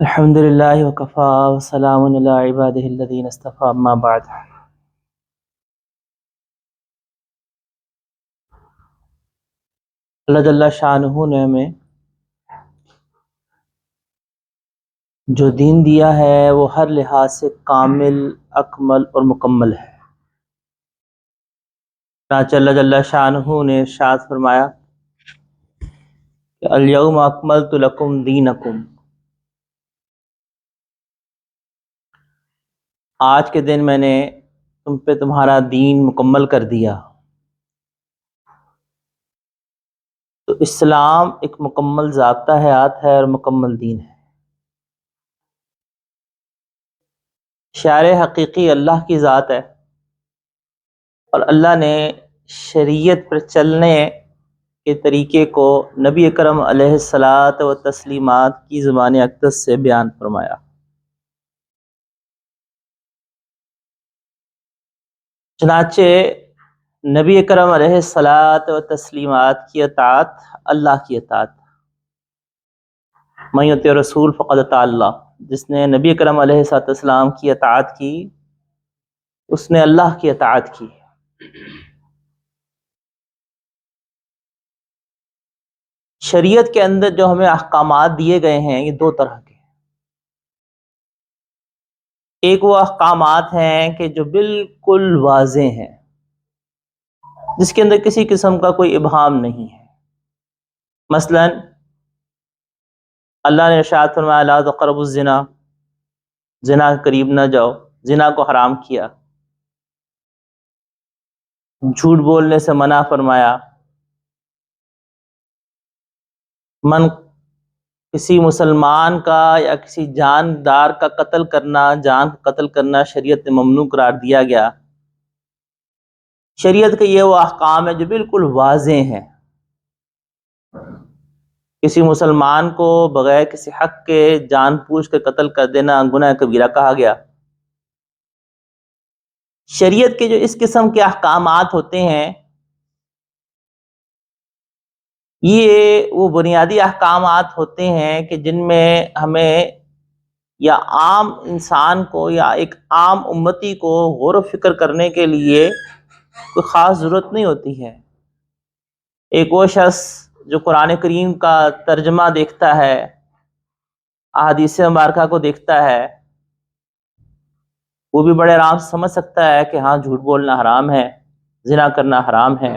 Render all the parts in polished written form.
الحمد للہ وکفا وسلام علی عبادہ الذین اصطفیٰ اما بعد۔ اللہ جل شانہ نے ہمیں جو دین دیا ہے وہ ہر لحاظ سے کامل، اکمل اور مکمل ہے۔ چنانچہ اللہ جل شانہ نے ارشاد فرمایا کہ الیوم اکملت لکم دینکم، آج کے دن میں نے تم پہ تمہارا دین مکمل کر دیا۔ تو اسلام ایک مکمل ضابطہ حیات ہے اور مکمل دین ہے۔ شعار حقیقی اللہ کی ذات ہے، اور اللہ نے شریعت پر چلنے کے طریقے کو نبی اکرم علیہ الصلاۃ و تسلیمات کی زبان اقدس سے بیان فرمایا۔ چنانچہ نبی اکرم علیہ الصلاۃ و تسلیمات کی اطاعت اللہ کی اطاعت، من یطع رسول فقد اطاع اللہ، جس نے نبی اکرم علیہ الصلاۃ والسلام کی اطاعت کی اس نے اللہ کی اطاعت کی۔ شریعت کے اندر جو ہمیں احکامات دیے گئے ہیں یہ دو طرح کے ہیں۔ ایک وہ احکامات ہیں کہ جو بالکل واضح ہیں، جس کے اندر کسی قسم کا کوئی ابہام نہیں ہے۔ مثلا اللہ نے ارشاد فرمایا لا تقربوا الزنا، زنا کے قریب نہ جاؤ، زنا کو حرام کیا۔ جھوٹ بولنے سے منع فرمایا۔ کسی مسلمان کا یا کسی جاندار کا قتل کرنا، جان قتل کرنا شریعت نے ممنوع قرار دیا گیا۔ شریعت کے یہ وہ احکام ہیں جو بالکل واضح ہیں۔ کسی مسلمان کو بغیر کسی حق کے جان بوجھ کے قتل کر دینا گناہ کبیرہ کہا گیا۔ شریعت کے جو اس قسم کے احکامات ہوتے ہیں یہ وہ بنیادی احکامات ہوتے ہیں کہ جن میں ہمیں یا عام انسان کو یا ایک عام امتی کو غور و فکر کرنے کے لیے کوئی خاص ضرورت نہیں ہوتی ہے۔ ایک وہ شخص جو قرآن کریم کا ترجمہ دیکھتا ہے، احادیث مبارکہ کو دیکھتا ہے، وہ بھی بڑے آرام سے سمجھ سکتا ہے کہ ہاں جھوٹ بولنا حرام ہے، زنا کرنا حرام ہے۔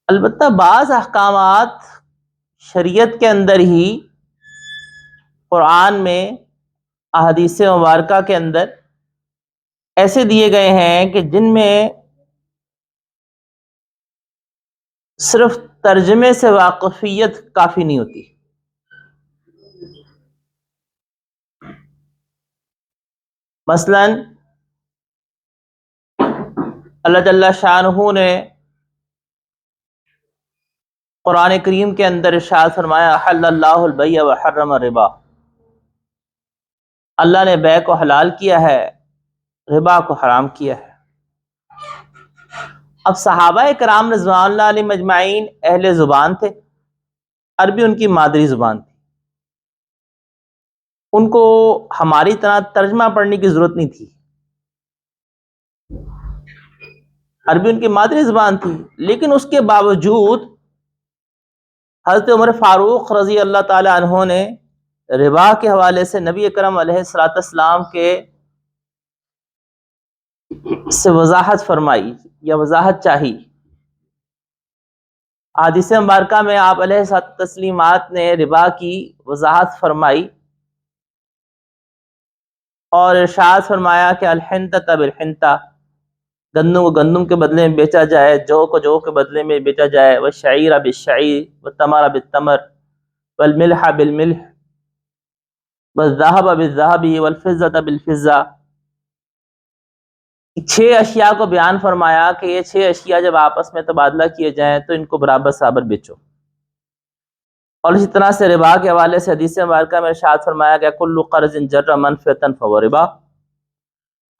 البتہ بعض احکامات شریعت کے اندر ہی، قرآن میں، احادیث مبارکہ کے اندر ایسے دیے گئے ہیں کہ جن میں صرف ترجمے سے واقفیت کافی نہیں ہوتی۔ مثلا اللہ جل شانہ نے قرآن کریم کے اندر ارشاد فرمایا احل اللہ البیع وحرم الربا، اللہ نے بیع کو حلال کیا ہے، ربا کو حرام کیا ہے۔ اب صحابہ کرام رضوان اللہ علیہم اجمعین اہل زبان تھے، عربی ان کی مادری زبان تھی، ان کو ہماری طرح ترجمہ پڑھنے کی ضرورت نہیں تھی، عربی ان کی مادری زبان تھی۔ لیکن اس کے باوجود حضرت عمر فاروق رضی اللہ تعالی عنہ نے ربا کے حوالے سے نبی اکرم علیہ الصلوۃ والسلام کے سے وضاحت فرمائی یا وضاحت چاہی۔ احادیث مبارکہ میں آپ علیہ الصلوۃ تسلیمات نے ربا کی وضاحت فرمائی اور ارشاد فرمایا کہ الحنطۃ بالحنطہ، گندم کو گندم کے بدلے میں بیچا جائے، جو کو جو کے بدلے میں بیچا جائے، والشعیر بالشعیر والتمر بالتمر والملح بالملح والذهب بالذهب والفضة بالفضة۔ 6 اشیاء کو بیان فرمایا کہ یہ 6 اشیاء جب آپس میں تبادلہ کیے جائیں تو ان کو برابر برابر بیچو۔ اور اسی طرح سے ربا کے حوالے سے حدیث مبارکہ میں ارشاد فرمایا کہ کل قرض جر منفعة فهو ربا،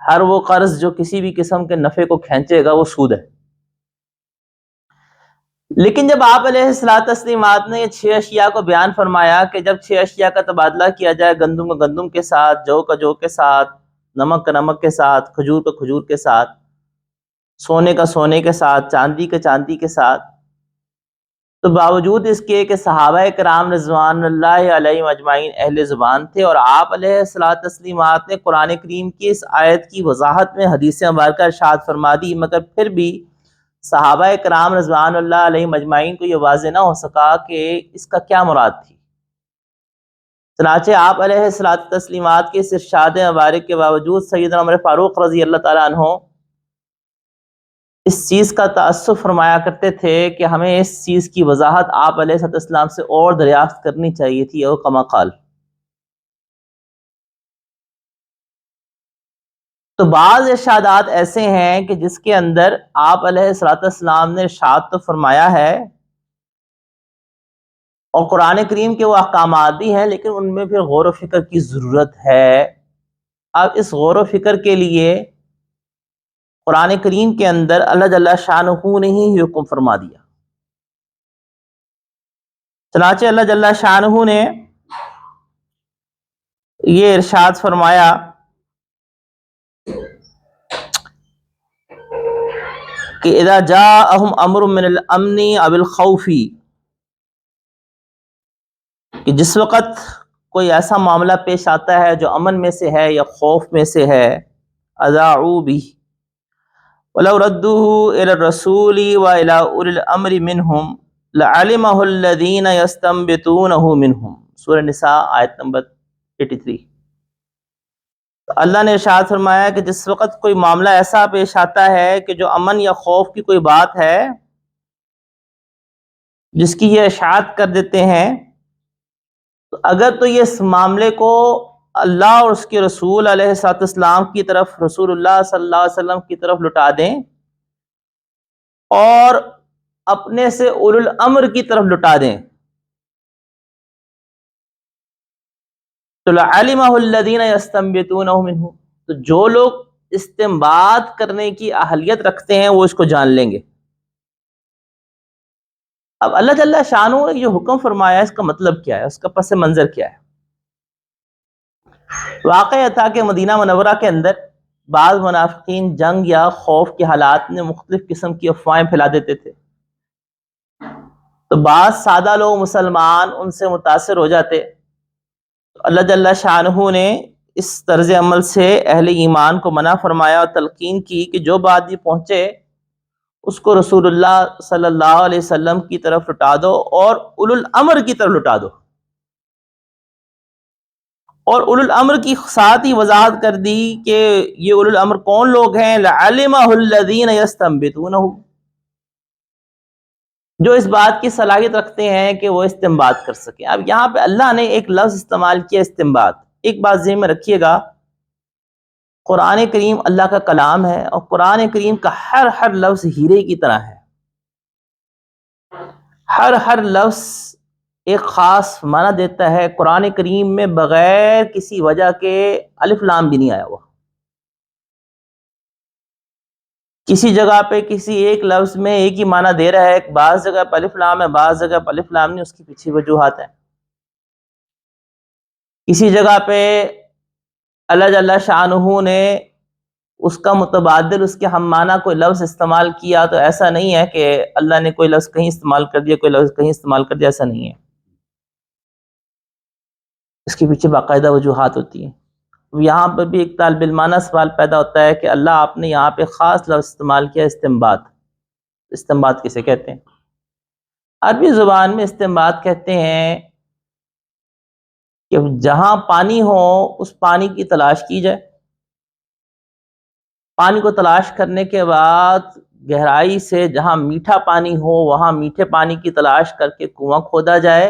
ہر وہ قرض جو کسی بھی قسم کے نفع کو کھینچے گا وہ سود ہے۔ لیکن جب آپ علیہ الصلوۃ تسلیمات نے یہ 6 اشیاء کو بیان فرمایا کہ جب 6 اشیاء کا تبادلہ کیا جائے، گندم کا گندم کے ساتھ، جو کا جو کے ساتھ، نمک کا نمک کے ساتھ، کھجور کا کھجور کے ساتھ، سونے کا سونے کے ساتھ، چاندی کا چاندی کے ساتھ، تو باوجود اس کے کہ صحابہ کرام رضوان اللہ علیہم اجمعین اہل زبان تھے، اور آپ علیہ الصلوۃ تسلیمات نے قرآن کریم کی اس آیت کی وضاحت میں حدیث مبارکہ ارشاد فرما دی، مگر پھر بھی صحابہ کرام رضوان اللہ علیہم اجمعین کو یہ واضح نہ ہو سکا کہ اس کا کیا مراد تھی۔ چنانچہ آپ علیہ الصلوۃ تسلیمات کے اس ارشاد مبارک کے باوجود سیدنا عمر فاروق رضی اللہ تعالیٰ عنہ اس چیز کا تأسف فرمایا کرتے تھے کہ ہمیں اس چیز کی وضاحت آپ علیہ السلام سے اور دریافت کرنی چاہیے تھی، او کما قال۔ تو بعض ارشادات ایسے ہیں کہ جس کے اندر آپ علیہ السلام نے ارشاد تو فرمایا ہے، اور قرآن کریم کے وہ احکامات بھی ہیں، لیکن ان میں پھر غور و فکر کی ضرورت ہے۔ اب اس غور و فکر کے لیے قرآن کریم کے اندر اللہ جل شانہ نے ہی حکم فرما دیا۔ چنانچہ اللہ جل شانہ نے یہ ارشاد فرمایا کہ اذا جاءہم امر من الامن او الخوف، کہ جس وقت کوئی ایسا معاملہ پیش آتا ہے جو امن میں سے ہے یا خوف میں سے ہے، اذاعوا بہ ولو ردوه الى الرسول والى اولي الامر منهم لعلمه الذين يستنبطونه منهم، سورہ نساء آیت نمبر 83۔ اللہ نے ارشاد فرمایا کہ جس وقت کوئی معاملہ ایسا پیش آتا ہے کہ جو امن یا خوف کی کوئی بات ہے، جس کی یہ اشاعت کر دیتے ہیں، تو اگر تو یہ اس معاملے کو اللہ اور اس کے رسول علیہ السلام کی طرف، رسول اللہ صلی اللہ علیہ وسلم کی طرف لٹا دیں، اور اپنے سے اولو الامر کی طرف لٹا دیں، تو لعلمہ الذین یستنبطونہ منہ، تو جو لوگ استنباط کرنے کی اہلیت رکھتے ہیں وہ اس کو جان لیں گے۔ اب اللہ جل شانہ نے جو حکم فرمایا ہے، اس کا مطلب کیا ہے، اس کا پس منظر کیا ہے؟ واقعہ یہ تھا کہ مدینہ منورہ کے اندر بعض منافقین جنگ یا خوف کے حالات میں مختلف قسم کی افواہیں پھیلا دیتے تھے، تو بعض سادہ لوگ مسلمان ان سے متاثر ہو جاتے، تو اللہ جل شانہ نے اس طرز عمل سے اہل ایمان کو منع فرمایا اور تلقین کی کہ جو بات بھی پہنچے اس کو رسول اللہ صلی اللہ علیہ وسلم کی طرف لٹا دو اور اولو الامر کی طرف لٹا دو، اور اولو الامر کی ساتھ ہی وضاحت کر دی کہ یہ اولو الامر کون لوگ ہیں، لعلمہ الذین یستنبطونہ، جو اس بات کی صلاحیت رکھتے ہیں کہ وہ استنباط کر سکیں۔ اب یہاں پہ اللہ نے ایک لفظ استعمال کیا، استنباط۔ ایک بات ذہن میں رکھیے گا، قرآن کریم اللہ کا کلام ہے، اور قرآن کریم کا ہر لفظ ہیرے کی طرح ہے، ہر لفظ ایک خاص معنی دیتا ہے۔ قرآن کریم میں بغیر کسی وجہ کے الف لام بھی نہیں آیا ہوا، کسی جگہ پہ کسی ایک لفظ میں ایک ہی معنی دے رہا ہے، بعض جگہ پہ الف لام ہے، بعض جگہ پہ الف لام نہیں، اس کی پیچھے وجوہات ہیں۔ کسی جگہ پہ اللہ جل شانہ نے اس کا متبادل، اس کے ہم معنی کوئی لفظ استعمال کیا، تو ایسا نہیں ہے کہ اللہ نے کوئی لفظ کہیں استعمال کر دیا، کوئی لفظ کہیں استعمال کر دیا، ایسا نہیں ہے، اس کے پیچھے باقاعدہ وجوہات ہوتی ہیں۔ یہاں پر بھی ایک طالب علمانہ سوال پیدا ہوتا ہے کہ اللہ آپ نے یہاں پہ خاص لفظ استعمال کیا، استنباط۔ استنباط کسے کہتے ہیں؟ عربی زبان میں استنباط کہتے ہیں کہ جہاں پانی ہو اس پانی کی تلاش کی جائے، پانی کو تلاش کرنے کے بعد گہرائی سے جہاں میٹھا پانی ہو وہاں میٹھے پانی کی تلاش کر کے کنواں کھودا جائے،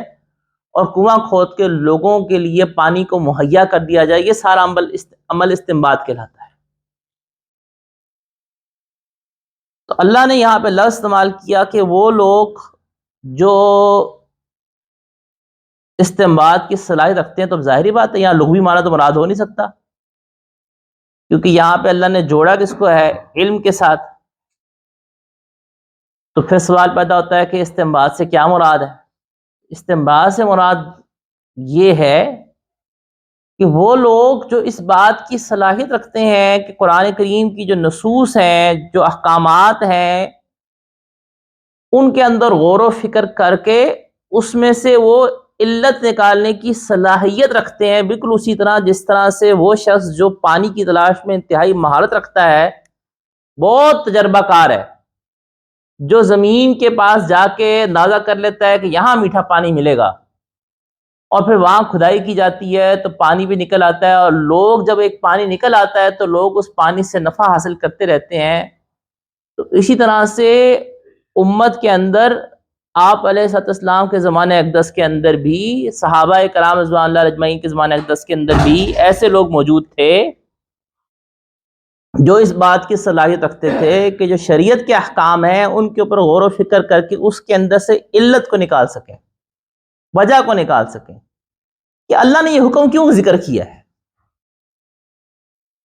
اور کنواں کھود کے لوگوں کے لیے پانی کو مہیا کر دیا جائے، یہ سارا عمل استنباط کہلاتا ہے۔ تو اللہ نے یہاں پہ لفظ استعمال کیا کہ وہ لوگ جو استنباط کی صلاحیت رکھتے ہیں، تو ظاہری بات ہے یہاں لغوی معنی تو مراد ہو نہیں سکتا، کیونکہ یہاں پہ اللہ نے جوڑا کس کو ہے؟ علم کے ساتھ۔ تو پھر سوال پیدا ہوتا ہے کہ استنباط سے کیا مراد ہے؟ استنباط سے مراد یہ ہے کہ وہ لوگ جو اس بات کی صلاحیت رکھتے ہیں کہ قرآن کریم کی جو نصوص ہیں، جو احکامات ہیں، ان کے اندر غور و فکر کر کے اس میں سے وہ علت نکالنے کی صلاحیت رکھتے ہیں، بالکل اسی طرح جس طرح سے وہ شخص جو پانی کی تلاش میں انتہائی مہارت رکھتا ہے، بہت تجربہ کار ہے، جو زمین کے پاس جا کے اندازہ کر لیتا ہے کہ یہاں میٹھا پانی ملے گا، اور پھر وہاں کھدائی کی جاتی ہے تو پانی بھی نکل آتا ہے، اور لوگ جب ایک پانی نکل آتا ہے تو لوگ اس پانی سے نفع حاصل کرتے رہتے ہیں۔ تو اسی طرح سے امت کے اندر آپ علیہ الصلوۃ والسلام کے زمانہ اقدس کے اندر بھی، صحابہ کرام رضوان اللہ اجمعین کے زمانہ اقدس کے اندر بھی ایسے لوگ موجود تھے جو اس بات کی صلاحیت رکھتے تھے کہ جو شریعت کے احکام ہیں ان کے اوپر غور و فکر کر کے اس کے اندر سے علت کو نکال سکیں، وجہ کو نکال سکیں کہ اللہ نے یہ حکم کیوں ذکر کیا ہے۔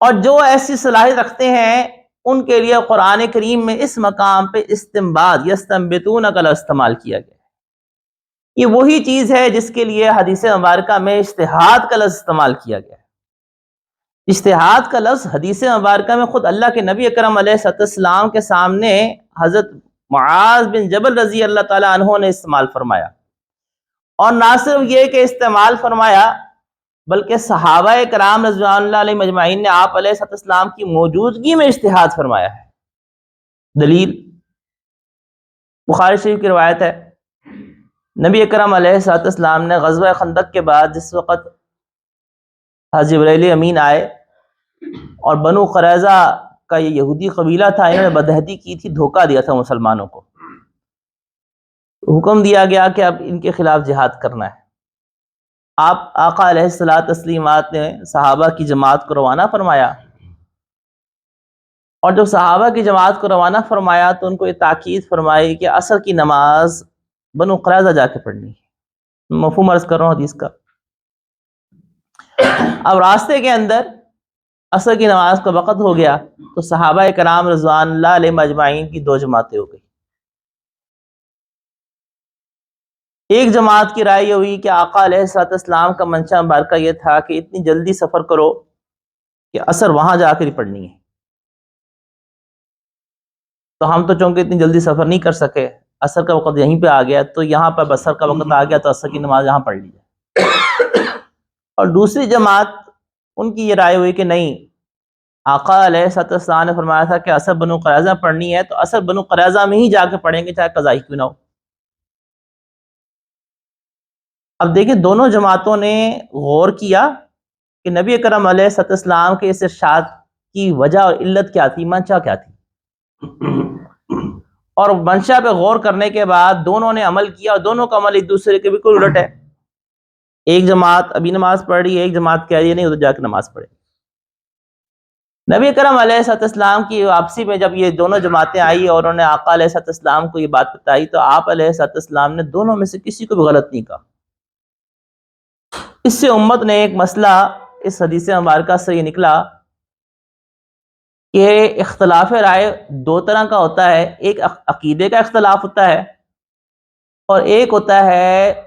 اور جو ایسی صلاحیت رکھتے ہیں ان کے لیے قرآن کریم میں اس مقام پہ استنباط یستنبطون کا لفظ استعمال کیا گیا ہے۔ یہ وہی چیز ہے جس کے لیے حدیث مبارکہ میں اجتہاد کا لفظ استعمال کیا گیا ہے۔ اجتہاد کا لفظ حدیث مبارکہ میں خود اللہ کے نبی اکرم علیہ الصلوۃ والسلام کے سامنے حضرت معاذ بن جبل رضی اللہ تعالی عنہ نے استعمال فرمایا، اور نہ صرف یہ کہ استعمال فرمایا بلکہ صحابہ کرام رضوان اللہ علیہ مجمعین نے آپ علیہ الصلوۃ والسلام کی موجودگی میں اجتہاد فرمایا ہے۔ دلیل بخاری شریف کی روایت ہے، نبی اکرم علیہ الصلوۃ والسلام نے غزوہ خندق کے بعد جس وقت حضرت جبرائیل امین آئے اور بنو قریظہ کا یہ یہودی قبیلہ تھا، انہوں نے بدہدی کی تھی، دھوکہ دیا تھا مسلمانوں کو، حکم دیا گیا کہ اب ان کے خلاف جہاد کرنا ہے۔ آپ آقا علیہ الصلوۃ والتسلیمات نے صحابہ کی جماعت کو روانہ فرمایا، اور جب صحابہ کی جماعت کو روانہ فرمایا تو ان کو یہ تاکید فرمائی کہ عصر کی نماز بنو قریظہ جا کے پڑھنی ہے۔ مفہوم عرض کر رہا ہوں حدیث کا۔ اب راستے کے اندر عصر کی نماز کا وقت ہو گیا تو صحابہ کرام رضوان اللہ علیہ مجمعین کی دو جماعتیں ہو گئی۔ ایک جماعت کی رائے یہ ہوئی کہ آقا علیہ الصلوۃ والسلام کا منشا مبارکہ یہ تھا کہ اتنی جلدی سفر کرو کہ عصر وہاں جا کر ہی پڑھنی ہے، تو ہم تو چونکہ اتنی جلدی سفر نہیں کر سکے، عصر کا وقت یہیں پہ آ گیا تو یہاں پر عصر کا وقت آ گیا تو عصر کی نماز یہاں پڑھ لی جائے۔ اور دوسری جماعت ان کی یہ رائے ہوئی کہ نہیں، آقا علیہ الصلوۃ والسلام نے فرمایا تھا کہ عصر بنو قریظہ پڑھنی ہے تو عصر بنو قریظہ میں ہی جا کے پڑھیں گے چاہے قضا ہی کیوں نہ ہو۔ اب دیکھیں دونوں جماعتوں نے غور کیا کہ نبی اکرم علیہ الصلوۃ والسلام کے اس ارشاد کی وجہ اور علت کیا تھی، منشا کیا تھی، اور منشا پہ غور کرنے کے بعد دونوں نے عمل کیا، اور دونوں کا عمل ایک دوسرے کے بالکل الٹ ہے۔ ایک جماعت ابھی نماز پڑھ رہی ہے، ایک جماعت کہہ رہی ہے نہیں ادھر جا کے نماز پڑھے۔ نبی کرم علیہ الصلوۃ والسلام کی واپسی میں جب یہ دونوں جماعتیں آئی اور انہوں نے آقا علیہ الصلوۃ والسلام کو یہ بات بتائی تو آپ علیہ الصلوۃ والسلام نے دونوں میں سے کسی کو بھی غلط نہیں کہا۔ اس سے امت نے ایک مسئلہ اس حدیث مبارکہ سے یہ نکلا کہ اختلاف رائے دو طرح کا ہوتا ہے، ایک عقیدے کا اختلاف ہوتا ہے، اور ایک ہوتا ہے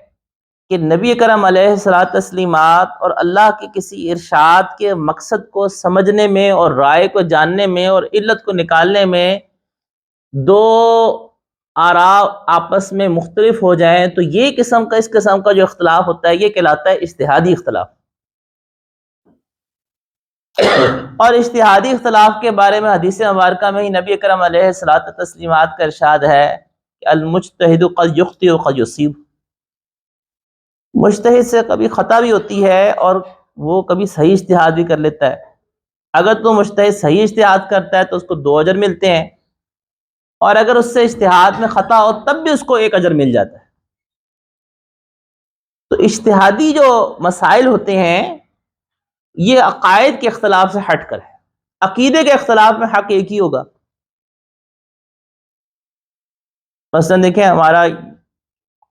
کہ نبی کرم علیہ الصلوۃ والتسلیمات اور اللہ کے کسی ارشاد کے مقصد کو سمجھنے میں اور رائے کو جاننے میں اور علت کو نکالنے میں دو آراء آپس میں مختلف ہو جائیں تو یہ اس قسم کا جو اختلاف ہوتا ہے یہ کہلاتا ہے اجتہادی اختلاف۔ اور اجتہادی اختلاف کے بارے میں حدیث مبارکہ میں ہی نبی اکرم علیہ الصلوۃ والتسلیمات کا ارشاد ہے کہ المجتہد قد یخطئ وقد یصیب، مجتہد سے کبھی خطا بھی ہوتی ہے اور وہ کبھی صحیح اجتہاد بھی کر لیتا ہے۔ اگر تو مجتہد صحیح اجتہاد کرتا ہے تو اس کو 2 اجر ملتے ہیں، اور اگر اس سے اجتہاد میں خطا ہو تب بھی اس کو 1 اجر مل جاتا ہے۔ تو اجتہادی جو مسائل ہوتے ہیں یہ عقائد کے اختلاف سے ہٹ کر ہے، عقیدے کے اختلاف میں حق ایک ہی ہوگا۔ مثلا دیکھیں ہمارا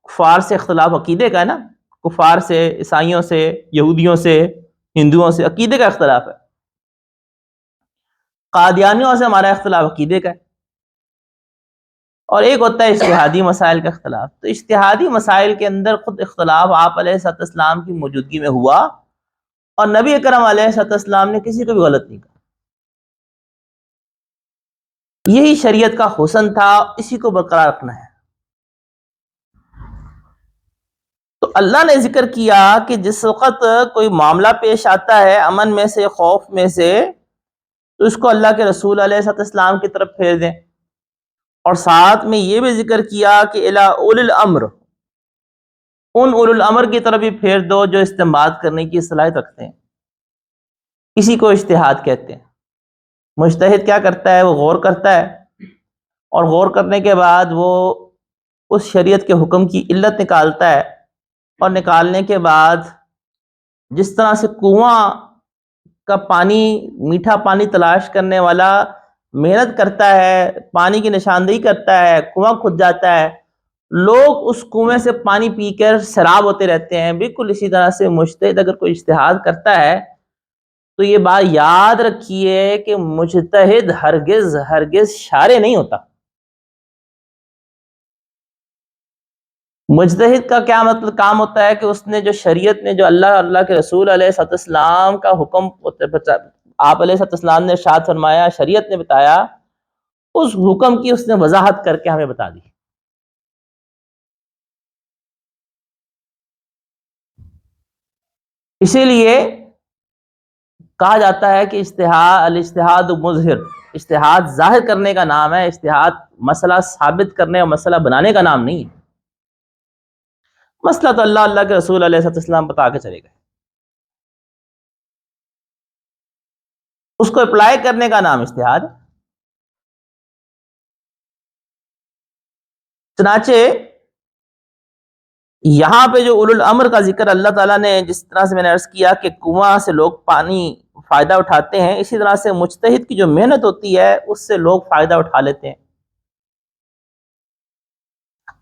کفار سے اختلاف عقیدے کا ہے نا، کفار سے، عیسائیوں سے، یہودیوں سے، ہندوؤں سے عقیدے کا اختلاف ہے۔ قادیانیوں سے ہمارا اختلاف عقیدے کا ہے۔ اور ایک ہوتا ہے اجتہادی مسائل کا اختلاف. تو اجتہادی مسائل کے اندر خود اختلاف آپ علیہ الصلوۃ والسلام کی موجودگی میں ہوا، اور نبی اکرم علیہ الصلوۃ والسلام نے کسی کو بھی غلط نہیں کہا. یہی شریعت کا حسن تھا، اسی کو برقرار رکھنا ہے. تو اللہ نے ذکر کیا کہ جس وقت کوئی معاملہ پیش آتا ہے امن میں سے، خوف میں سے، تو اس کو اللہ کے رسول علیہ الصلوۃ والسلام کی طرف پھیر دیں. اور ساتھ میں یہ بھی ذکر کیا کہ الی اولی الامر، ان اول الامر کی طرف بھی پھیر دو جو استنباط کرنے کی صلاحیت رکھتے ہیں. اسی کو اجتہاد کہتے ہیں. مجتہد کیا کرتا ہے؟ وہ غور کرتا ہے، اور غور کرنے کے بعد وہ اس شریعت کے حکم کی علت نکالتا ہے، اور نکالنے کے بعد جس طرح سے کنواں کا پانی، میٹھا پانی تلاش کرنے والا محنت کرتا ہے، پانی کی نشاندہی کرتا ہے، کنواں کھد جاتا ہے، لوگ اس کنویں سے پانی پی کر سیراب ہوتے رہتے ہیں، بالکل اسی طرح سے مجتہد اگر کوئی اجتہاد کرتا ہے تو یہ بات یاد رکھیے کہ مجتہد ہرگز ہرگز شارع نہیں ہوتا. مجتہد کا کیا مطلب کام ہوتا ہے کہ اس نے جو شریعت نے، جو اللہ کے رسول علیہ الصلوۃ والسلام کا حکم آپ علیہ الصلوۃ والسلام نے ارشاد فرمایا، شریعت نے بتایا، اس حکم کی اس نے وضاحت کر کے ہمیں بتا دی. اسی لیے کہا جاتا ہے کہ الاجتہاد مظہر، اجتہاد ظاہر کرنے کا نام ہے، اجتہاد مسئلہ ثابت کرنے اور مسئلہ بنانے کا نام نہیں ہے. مسئلہ تو اللہ کے رسول علیہ الصلوۃ والسلام بتا کے چلے گئے، اس کو اپلائی کرنے کا نام اجتہاد. چنانچہ یہاں پہ جو اولو الامر کا ذکر اللہ تعالیٰ نے، جس طرح سے میں نے عرض کیا کہ کنواں سے لوگ پانی فائدہ اٹھاتے ہیں، اسی طرح سے مجتہد کی جو محنت ہوتی ہے اس سے لوگ فائدہ اٹھا لیتے ہیں.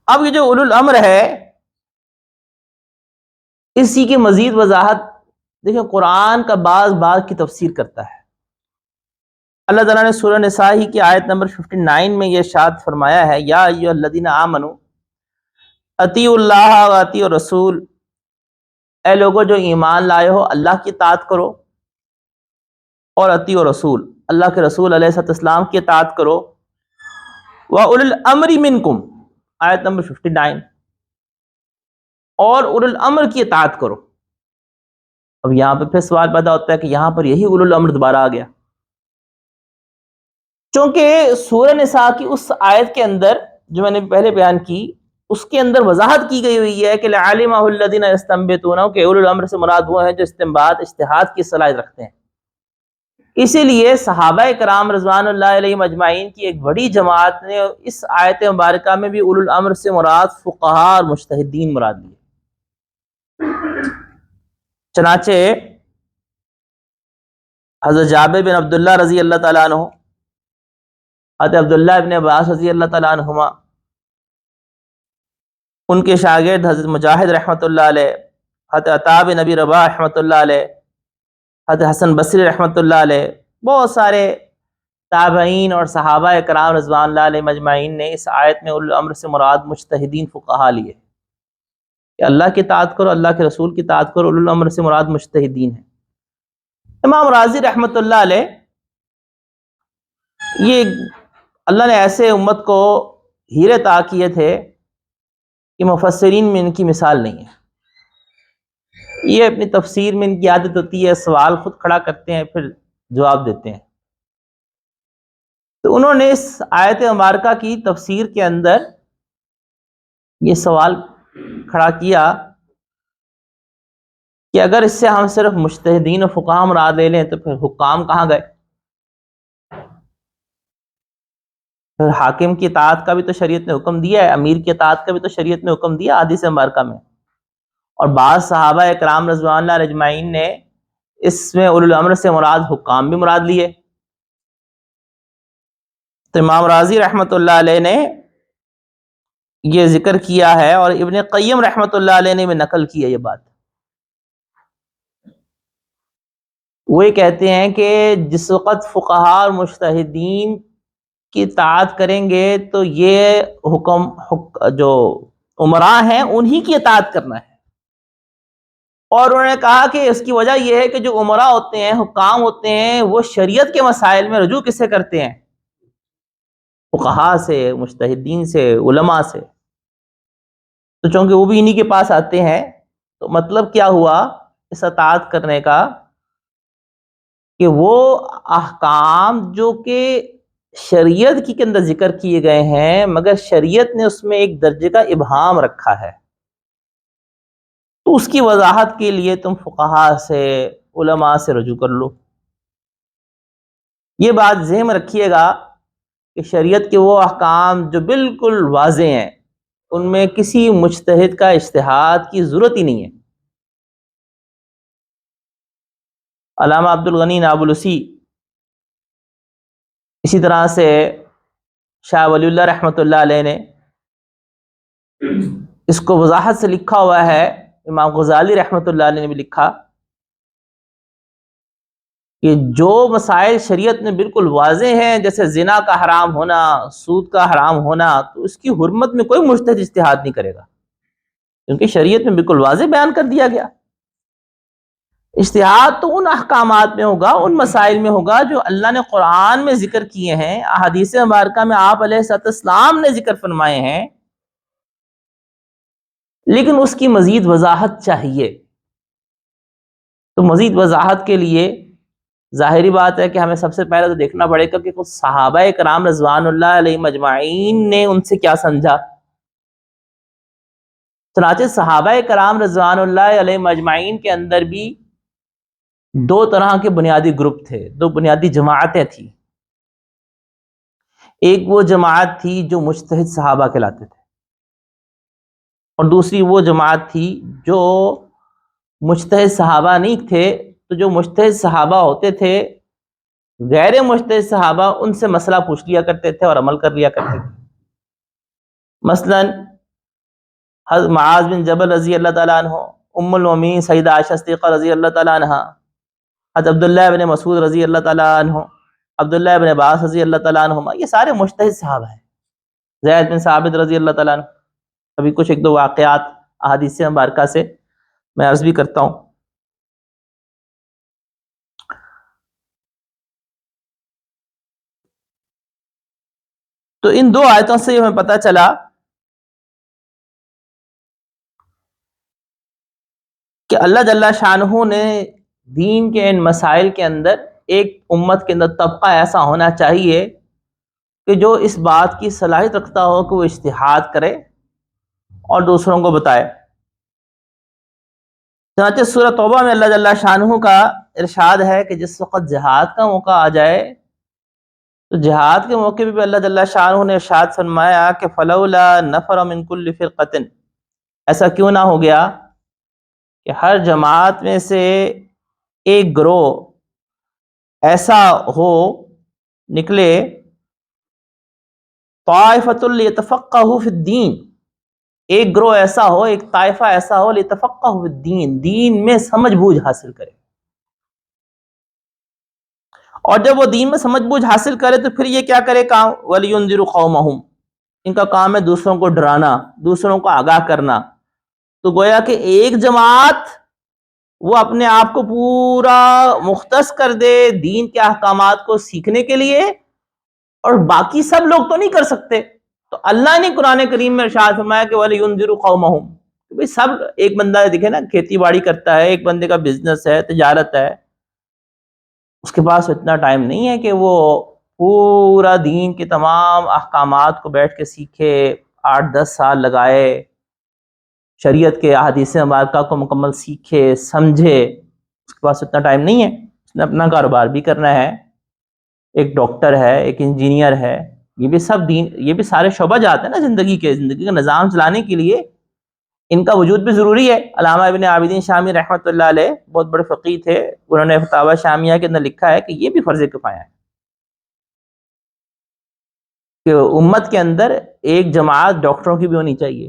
اب یہ جو اولو الامر ہے، اسی کی مزید وضاحت دیکھیں قرآن کا بعض کی تفسیر کرتا ہے. اللہ تعالیٰ نے سورہ نساء ہی کی آیت نمبر 59 میں یہ ارشاد فرمایا ہے، یا ایھا الذین آمنوا اطیعوا اللہ و اطیعوا الرسول، اے لوگو جو ایمان لائے ہو اللہ کی اطاعت کرو، اور اطیعوا الرسول، اللہ کے رسول علیہ الصلوۃ والسلام کی اطاعت کرو، وَأُولِي الْأَمْرِ مِنْکُمْ آیت نمبر 59، اور اولو الامر کی اطاعت کرو. اب یہاں پہ پھر سوال پیدا ہوتا ہے کہ یہاں پر یہی اولو الامر دوبارہ آ گیا، چونکہ سورہ نساء کی اس آیت کے اندر جو میں نے پہلے بیان کی، اس کے اندر وضاحت کی گئی ہوئی ہے کہ لَعَلِمَهُ الَّذِينَ يَسْتَنبِطُونَهُ کہ اولو الامر سے مراد وہ ہیں جو استنباط، اجتہاد کی صلاحیت رکھتے ہیں. اسی لیے صحابہ کرام رضوان اللہ علیہم اجمعین کی ایک بڑی جماعت نے اس آیت مبارکہ میں بھی اولو الامر سے مراد فقہاء اور مجتہدین مراد لیے. چنانچہ حضرت جابر بن عبداللہ رضی اللہ تعالیٰ عنہ، حضرت عبداللہ ابن عباس رضی اللہ تعالیٰ عنہما، ان کے شاگرد حضرت مجاہد رحمۃ اللہ علیہ، حضرت عطا بن ابی رباح رحمۃ اللہ علیہ، حضرت حسن بصری رحمۃ اللہ علیہ، بہت سارے تابعین اور صحابہ کرام رضوان اللہ علیہ مجمعین نے اس آیت میں اولو الامر سے مراد مجتہدین فقہا لیے کہ اللہ کی اطاعت کرو، اللہ کے رسول کی اطاعت کرو. اولو الامر سے مراد مجتہدین ہیں. امام راضی رحمۃ اللہ علیہ، یہ اللہ نے ایسے امت کو ہیرے عطا کیے تھے کہ مفسرین میں ان کی مثال نہیں ہے. یہ اپنی تفسیر میں ان کی عادت ہوتی ہے، سوال خود کھڑا کرتے ہیں پھر جواب دیتے ہیں. تو انہوں نے اس آیت مبارکہ کی تفسیر کے اندر یہ سوال کھڑا کیا کہ اگر اس سے ہم صرف مجتہدین و فقہاء مراد لے لیں تو پھر حکام کہاں گئے؟ پھر حاکم کی اطاعت کا بھی تو شریعت نے حکم دیا ہے، امیر کی اطاعت کا بھی تو شریعت نے حکم دیا حدیث مبارکہ میں. اور بعض صحابہ اکرام رضوان اللہ علیہ اجمعین نے اس میں اولو الامر سے مراد حکام بھی مراد لیے. تو امام راضی رحمۃ اللہ علیہ نے یہ ذکر کیا ہے، اور ابن قیم رحمۃ اللہ علیہ نے بھی نقل کی ہے یہ بات. وہ یہ کہتے ہیں کہ جس وقت فقہاء اور مجتہدین کی اطاعت کریں گے تو یہ جو عمراء ہیں انہی کی اطاعت کرنا ہے. اور انہوں نے کہا کہ اس کی وجہ یہ ہے کہ جو عمراء ہوتے ہیں، حکام ہوتے ہیں، وہ شریعت کے مسائل میں رجوع کس سے کرتے ہیں؟ فقہاء سے، مجتہدین سے، علماء سے. تو چونکہ وہ بھی انہی کے پاس آتے ہیں، تو مطلب کیا ہوا اس اطاعت کرنے کا کہ وہ احکام جو کہ شریعت کے اندر ذکر کیے گئے ہیں مگر شریعت نے اس میں ایک درجے کا ابہام رکھا ہے، تو اس کی وضاحت کے لیے تم فقہاء سے، علماء سے رجوع کر لو. یہ بات ذہن میں رکھیے گا کہ شریعت کے وہ احکام جو بالکل واضح ہیں ان میں کسی مجتہد کا اجتہاد کی ضرورت ہی نہیں ہے. علامہ عبد الغنی نابلسی، اسی طرح سے شاہ ولی اللہ رحمۃ اللہ علیہ نے اس کو وضاحت سے لکھا ہوا ہے. امام غزالی رحمۃ اللہ علیہ نے بھی لکھا کہ جو مسائل شریعت میں بالکل واضح ہیں جیسے زنا کا حرام ہونا، سود کا حرام ہونا، تو اس کی حرمت میں کوئی مجتہد اجتہاد نہیں کرے گا کیونکہ شریعت میں بالکل واضح بیان کر دیا گیا. اجتہاد تو ان احکامات میں ہوگا، ان مسائل میں ہوگا جو اللہ نے قرآن میں ذکر کیے ہیں، احادیث مبارکہ میں آپ علیہ السلام نے ذکر فرمائے ہیں، لیکن اس کی مزید وضاحت چاہیے. تو مزید وضاحت کے لیے ظاہری بات ہے کہ ہمیں سب سے پہلے تو دیکھنا پڑے گا کہ خود صحابہ کرام رضوان اللہ علیہ مجمعین نے ان سے کیا سمجھا. چنانچہ صحابہ کرام رضوان اللہ علیہ مجمعین کے اندر بھی دو طرح کے بنیادی گروپ تھے، دو بنیادی جماعتیں تھیں. ایک وہ جماعت تھی جو مجتہد صحابہ کہلاتے تھے، اور دوسری وہ جماعت تھی جو مجتہد صحابہ نہیں تھے. تو جو مجتہد صحابہ ہوتے تھے، غیر مجتہد صحابہ ان سے مسئلہ پوچھ لیا کرتے تھے اور عمل کر لیا کرتے تھے. مثلا حضرت معاذ بن جبل رضی اللہ تعالیٰ عنہ، ام المومنین سیدہ عائشہ صدیقہ رضی اللہ تعالیٰ عنہ، حضرت عبداللہ بن مسعود رضی اللہ تعالیٰ عنہ، عبداللہ بن عباس رضی اللہ تعالیٰ عنہما، یہ سارے مجتہد صحابہ ہیں. زید بن ثابت رضی اللہ تعالیٰ عنہ. ابھی کچھ ایک دو واقعات احادیث مبارکہ سے میں عرض بھی کرتا ہوں. تو ان دو آیتوں سے ہمیں پتہ چلا کہ اللہ جل شانہ نے دین کے ان مسائل کے اندر ایک امت کے اندر طبقہ ایسا ہونا چاہیے کہ جو اس بات کی صلاحیت رکھتا ہو کہ وہ اجتہاد کرے اور دوسروں کو بتائے. چنانچہ سورہ توبہ میں اللہ جل شانہ کا ارشاد ہے کہ جس وقت جہاد کا موقع آ جائے تو جہاد کے موقع پہ بھی اللہ جل شانہ نے ارشاد فرمایا کہ فلولا نفر من کل فرقۃ، ایسا کیوں نہ ہو گیا کہ ہر جماعت میں سے ایک گروہ ایسا ہو نکلے، طائفۃ لیتفقہوا فی الدین، ایک گروہ ایسا ہو، ایک طائفہ ایسا ہو، لیتفقہوا فی الدین، دین میں سمجھ بوجھ حاصل کرے. اور جب وہ دین میں سمجھ بوجھ حاصل کرے تو پھر یہ کیا کرے کام، وَلِيُنذِرُوا قَوْمَهُمْ، ان کا کام ہے دوسروں کو ڈرانا، دوسروں کو آگاہ کرنا. تو گویا کہ ایک جماعت وہ اپنے آپ کو پورا مختص کر دے دین کے احکامات کو سیکھنے کے لیے، اور باقی سب لوگ تو نہیں کر سکتے. تو اللہ نے قرآن کریم میں ارشاد فرمایا کہ وَلِيُنذِرُوا قَوْمَهُمْ، بھئی سب، ایک بندہ دیکھے نا کھیتی باڑی کرتا ہے، ایک بندے کا بزنس ہے، تجارت ہے، اس کے پاس اتنا ٹائم نہیں ہے کہ وہ پورا دین کے تمام احکامات کو بیٹھ کے سیکھے، 8-10 سال لگائے، شریعت کے احادیث مبارکہ کو مکمل سیکھے سمجھے. اس کے پاس اتنا ٹائم نہیں ہے، اس نے اپنا کاروبار بھی کرنا ہے، ایک ڈاکٹر ہے، ایک انجینئر ہے، یہ بھی سب دین، یہ بھی سارے شعبہ جاتے ہیں نا زندگی کا نظام چلانے کے لیے ان کا وجود بھی ضروری ہے. علامہ ابن عابدین شامی رحمۃ اللہ علیہ بہت بڑے فقیہ تھے، انہوں نے فتاوی شامیہ کے اندر لکھا ہے کہ یہ بھی فرض کفایہ ہے کہ امت کے اندر ایک جماعت ڈاکٹروں کی بھی ہونی چاہیے،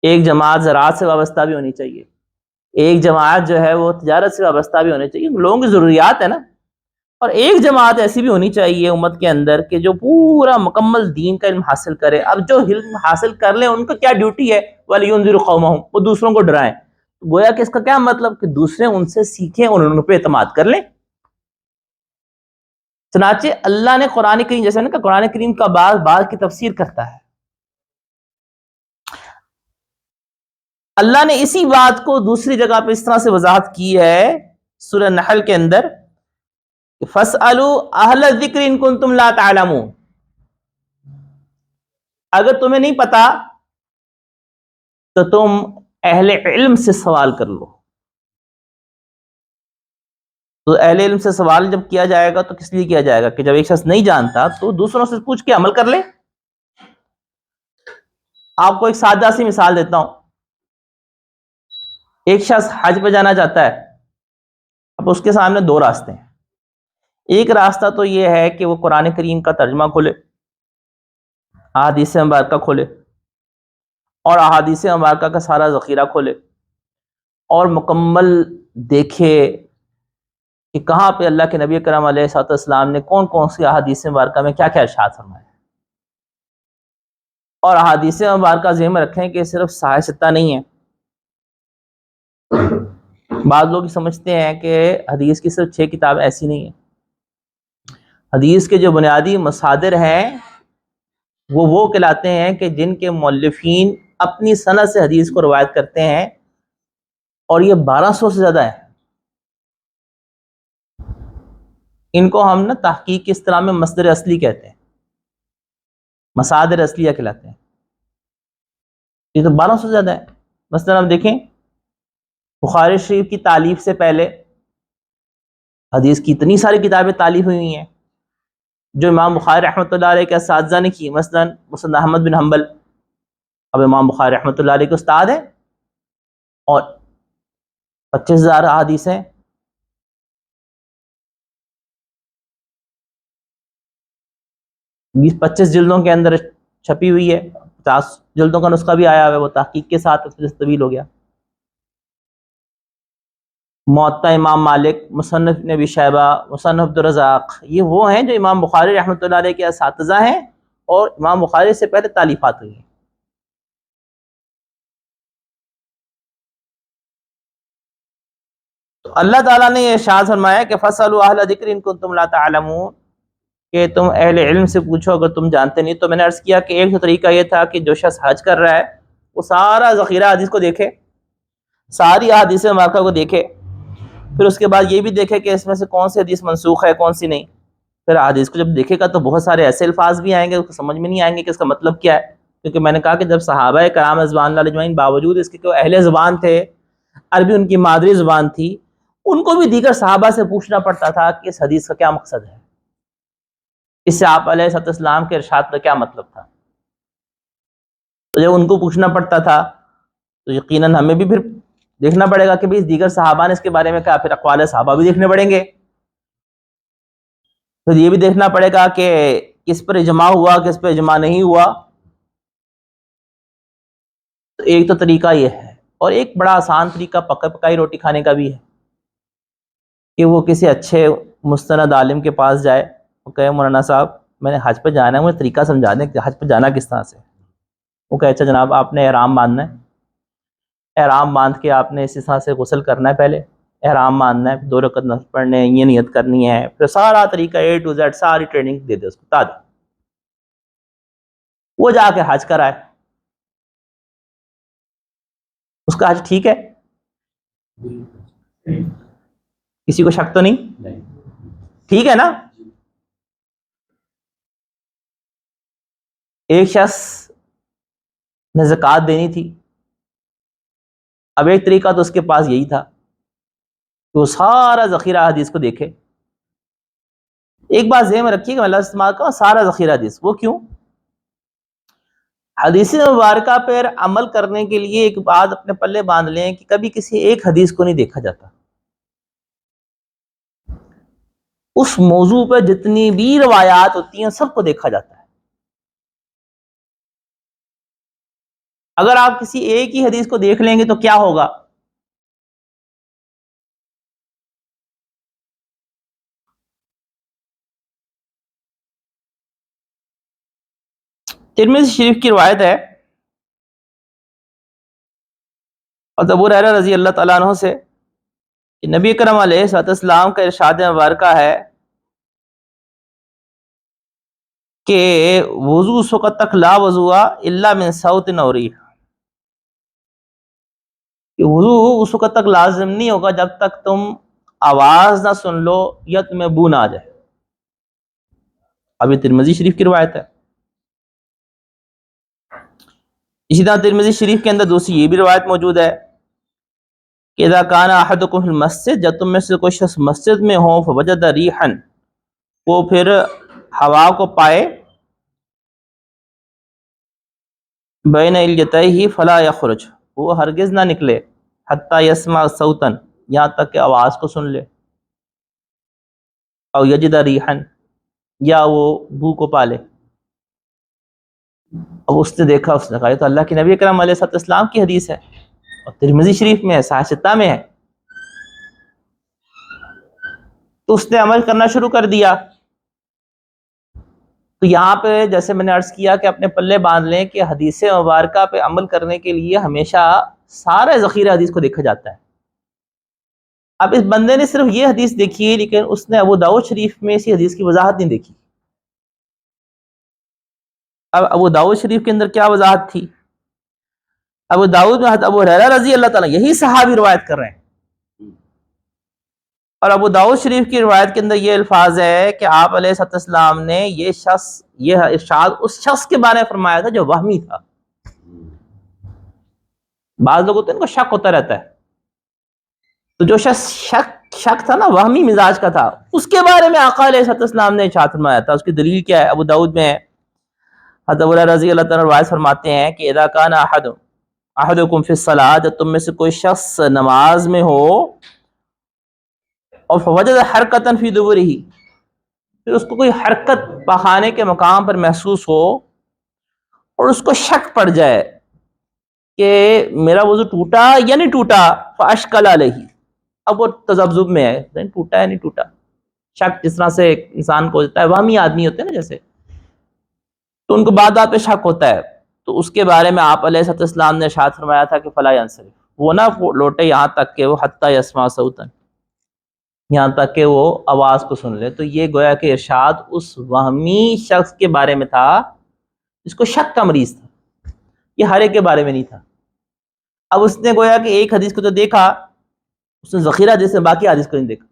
ایک جماعت زراعت سے وابستہ بھی ہونی چاہیے، ایک جماعت جو ہے وہ تجارت سے وابستہ بھی ہونی چاہیے. لوگوں کی ضروریات ہے نا. اور ایک جماعت ایسی بھی ہونی چاہیے امت کے اندر کہ جو پورا مکمل دین کا علم حاصل کرے. اب جو علم حاصل کر لیں ان کا کیا ڈیوٹی ہے؟ وَلْيُنذِرْ قَوْمَهُمْ، وہ دوسروں کو ڈرائیں. گویا کہ اس کا کیا مطلب کہ دوسرے ان سے سیکھیں اور ان پہ اعتماد کر لیں. چنانچہ اللہ نے قرآن کریم، جیسے کہ قرآن کریم کا بعض کی تفسیر کرتا ہے. اللہ نے اسی بات کو دوسری جگہ پہ اس طرح سے وضاحت کی ہے سورہ نحل کے اندر، فَاسْأَلُوا أَهْلَ الذِّكْرِ إِن كُنتُمْ لَا تَعْلَمُونَ. اگر تمہیں نہیں پتا تو تم اہل علم سے سوال کر لو. تو اہل علم سے سوال جب کیا جائے گا تو کس لیے کیا جائے گا؟ کہ جب ایک شخص نہیں جانتا تو دوسروں سے پوچھ کے عمل کر لے. آپ کو ایک سادہ سی مثال دیتا ہوں. ایک شخص حج پہ جانا چاہتا ہے. اب اس کے سامنے دو راستے ہیں. ایک راستہ تو یہ ہے کہ وہ قرآن کریم کا ترجمہ کھولے، احادیث مبارکہ کھولے، اور احادیث مبارکہ کا سارا ذخیرہ کھولے اور مکمل دیکھے کہ کہاں پہ اللہ کے نبی کرم علیہ الصلوۃ والسلام نے کون کون سی احادیث مبارکہ میں کیا کیا ارشاد فرمایا. اور احادیث مبارکہ ذہن میں رکھیں کہ صرف صحیح ستہ نہیں ہے. بعض لوگ سمجھتے ہیں کہ حدیث کی صرف 6 کتاب ایسی نہیں ہیں. حدیث کے جو بنیادی مصادر ہیں وہ کہلاتے ہیں کہ جن کے مؤلفین اپنی سند سے حدیث کو روایت کرتے ہیں، اور یہ 1200 سے زیادہ ہے. ان کو ہم تحقیق کی اصطلاح میں مصدر اصلی کہتے ہیں، مصادر اصلیہ کہلاتے ہیں. یہ تو 1200 سے زیادہ ہے. مثلا ہم دیکھیں بخاری شریف کی تالیف سے پہلے حدیث کی اتنی ساری کتابیں تالیف ہوئی ہیں جو امام بخاری رحمۃ اللہ علیہ کے اساتذہ نے کی. مثلا مسند احمد بن حنبل، اب امام بخاری رحمۃ اللہ علیہ کے استاد ہیں، اور 25,000 احادیث ہیں. 20-25 جلدوں کے اندر چھپی ہوئی ہے. 50 جلدوں کا نسخہ بھی آیا ہوا ہے، وہ تحقیق کے ساتھ طویل ہو گیا. موطا امام مالک، مصنف ابن ابی شیبہ، مصنف عبدالرزاق، یہ وہ ہیں جو امام بخاری رحمۃ اللہ علیہ کے اساتذہ ہیں اور امام بخاری سے پہلے تالیفات ہوئی ہیں. تو اللہ تعالیٰ نے یہ ارشاد فرمایا کہ فَاسْأَلُوا أَهْلَ الذِّكْرِ إِن كُنتُمْ لَا تَعْلَمُونَ، کہ تم اہل علم سے پوچھو اگر تم جانتے نہیں. تو میں نے عرض کیا کہ ایک طریقہ یہ تھا کہ جو شخص حج کر رہا ہے وہ سارا ذخیرہ حدیث کو دیکھے، ساری احادیث مبارکہ کو دیکھے، پھر اس کے بعد یہ بھی دیکھے کہ اس میں سے کون سی حدیث منسوخ ہے کون سی نہیں. پھر حدیث کو جب دیکھے گا تو بہت سارے ایسے الفاظ بھی آئیں گے اس کو سمجھ میں نہیں آئیں گے کہ اس کا مطلب کیا ہے. کیونکہ میں نے کہا کہ جب صحابہ کرام رضوان اللہ اجمعین باوجود اس کے کہ وہ اہل زبان تھے، عربی ان کی مادری زبان تھی، ان کو بھی دیگر صحابہ سے پوچھنا پڑتا تھا کہ اس حدیث کا کیا مقصد ہے، اس سے آپ علیہ الصلوۃ والسلام کے ارشاد کا کیا مطلب تھا. تو جب ان کو پوچھنا پڑتا تھا تو یقیناً ہمیں بھی پھر دیکھنا پڑے گا کہ بھی دیگر صحابہ نے اس کے بارے میں کہا، پھر اقوال صحابہ بھی دیکھنے پڑیں گے. پھر یہ بھی دیکھنا پڑے گا کہ کس پر اجماع ہوا کس پر اجماع نہیں ہوا. تو ایک تو طریقہ یہ ہے، اور ایک بڑا آسان طریقہ پکائی روٹی کھانے کا بھی ہے کہ وہ کسی اچھے مستند عالم کے پاس جائے، وہ کہے مولانا صاحب میں نے حج پہ جانا ہے، مجھے طریقہ سمجھا دیں کہ حج پہ جانا کس طرح سے. وہ کہے اچھا جناب آپ نے احرام باندھنا ہے، احرام باندھ کے آپ نے اسی طرح سے غسل کرنا ہے، پہلے احرام باندھنا ہے، 2 رکعت نفل پڑھنے ہیں، یہ نیت کرنی ہے، پھر سارا طریقہ A to Z ساری ٹریننگ دے دے اس کو بتا دے. وہ جا کے حج کرائے، اس کا حج ٹھیک ہے؟ کسی کو شک تو نہیں؟ ٹھیک ہے نا؟ ایک شخص نے زکوٰۃ دینی تھی. اب ایک طریقہ تو اس کے پاس یہی تھا کہ وہ سارا ذخیرہ حدیث کو دیکھے. ایک بات ذہن میں رکھیے کہ میں اللہ استعمال کا سارا ذخیرہ حدیث، وہ کیوں؟ حدیث مبارکہ پر عمل کرنے کے لیے ایک بات اپنے پلے باندھ لیں کہ کبھی کسی ایک حدیث کو نہیں دیکھا جاتا. اس موضوع پہ جتنی بھی روایات ہوتی ہیں سب کو دیکھا جاتا ہے. اگر آپ کسی ایک ہی حدیث کو دیکھ لیں گے تو کیا ہوگا؟ ترمذی شریف کی روایت ہے اور ابو ہریرہ رضی اللہ تعالیٰ عنہ سے کہ نبی کرم علیہ الصلوۃ والسلام کا ارشاد مبارکہ ہے کہ وضو اس وقت تک لا وضو الا من صوت او ریح، کہ وضو اس وقت تک لازم نہیں ہوگا جب تک تم آواز نہ سن لو یا تمہیں بو نہ آ جائے. اب یہ ترمذی شریف کی روایت ہے. اسی طرح ترمذی شریف کے اندر دوسری یہ بھی روایت موجود ہے کہ اذا کان احدکم فی المسجد، جب تم میں سے کوئی شخص مسجد میں ہو فوجد ریحا، وہ پھر ہوا کو پائے بین الیتیہ فلا یخرج، وہ ہرگز نہ نکلے حتی یسمع صوتا، یہاں تک کہ آواز کو سن لے، او یجد ریحا، یا وہ بو کو پالے. اب اس نے دیکھا، اس نے کہا یہ تو اللہ کے نبی اکرم علیہ الصلوۃ والسلام کی حدیث ہے اور ترمذی شریف میں ہے، صحیح ستہ میں ہے. تو اس نے عمل کرنا شروع کر دیا. تو یہاں پہ جیسے میں نے عرض کیا کہ اپنے پلے باندھ لیں کہ حدیث مبارکہ پہ عمل کرنے کے لیے ہمیشہ سارے ذخیرہ حدیث کو دیکھا جاتا ہے. اب اس بندے نے صرف یہ حدیث دیکھی ہے، لیکن اس نے ابو داؤد شریف میں اسی حدیث کی وضاحت نہیں دیکھی. اب ابو داؤد شریف کے اندر کیا وضاحت تھی؟ ابو داؤد میں ابو ہریرہ رضی اللہ تعالیٰ، یہی صحابی روایت کر رہے ہیں، اور ابو داؤد شریف کی روایت کے اندر یہ الفاظ ہے کہ آپ علیہ الصلوۃ والسلام نے یہ ارشاد اس شخص کے بارے میں فرمایا تھا جو وہمی تھا. بعض لوگوں تو ان کو شک ہوتا رہتا ہے، تو جو شخص شک تھا نا، وہمی مزاج کا تھا، اس کے بارے میں آقا علیہ الصلوۃ والسلام نے ارشاد فرمایا تھا. اس کی دلیل کیا ہے؟ ابو داؤد میں ہے، حضرت ابو ہریرہ رضی اللہ تعالیٰ روایت فرماتے ہیں کہ اذا کان احدکم فی الصلاۃ، جب تم میں سے کوئی شخص نماز میں ہو اور فوجد حرکتا فی دبرہ، پھر اس کو کوئی حرکت پخانے کے مقام پر محسوس ہو اور اس کو شک پڑ جائے کہ میرا وضو ٹوٹا یا نہیں ٹوٹا، فاشکل علیہ، اب وہ تذبذب میں ہے، ٹوٹا یا نہیں ٹوٹا. شک جس طرح سے انسان کو ہوتا ہے، وہمی آدمی ہوتے ہیں نا جیسے، تو ان کو بعد پہ شک ہوتا ہے. تو اس کے بارے میں آپ علیہ الصلوۃ والسلام نے ارشاد فرمایا تھا کہ فلا ینصرف، وہ نہ لوٹے یہاں تک کہ وہ حتی یسمع صوتا، یہاں تک کہ وہ آواز کو سن لے. تو یہ گویا کہ ارشاد اس وہمی شخص کے بارے میں تھا جس کو شک کا مریض تھا، یہ ہر ایک کے بارے میں نہیں تھا. اب اس نے گویا کہ ایک حدیث کو تو دیکھا، اس نے ذخیرہ حدیث میں باقی حدیث کو نہیں دیکھا.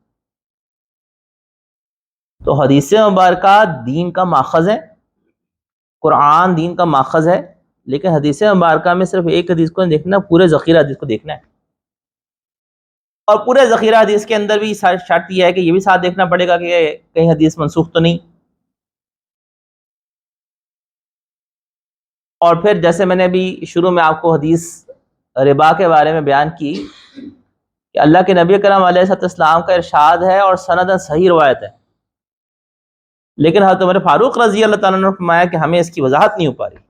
تو حدیث مبارکہ دین کا ماخذ ہے، قرآن دین کا ماخذ ہے، لیکن حدیث مبارکہ میں صرف ایک حدیث کو نہیں دیکھنا، پورے ذخیرہ حدیث کو دیکھنا ہے. اور پورے ذخیرہ حدیث کے اندر بھی شرط یہ ہے کہ یہ بھی ساتھ دیکھنا پڑے گا کہ کہیں حدیث منسوخ تو نہیں. اور پھر جیسے میں نے بھی شروع میں آپ کو حدیث ربا کے بارے میں بیان کی کہ اللہ کے نبی کرم علیہ الصلوۃ والسلام کا ارشاد ہے اور سنداً صحیح روایت ہے، لیکن حضرت عمر فاروق رضی اللہ تعالیٰ نے فرمایا کہ ہمیں اس کی وضاحت نہیں ہو پا رہی.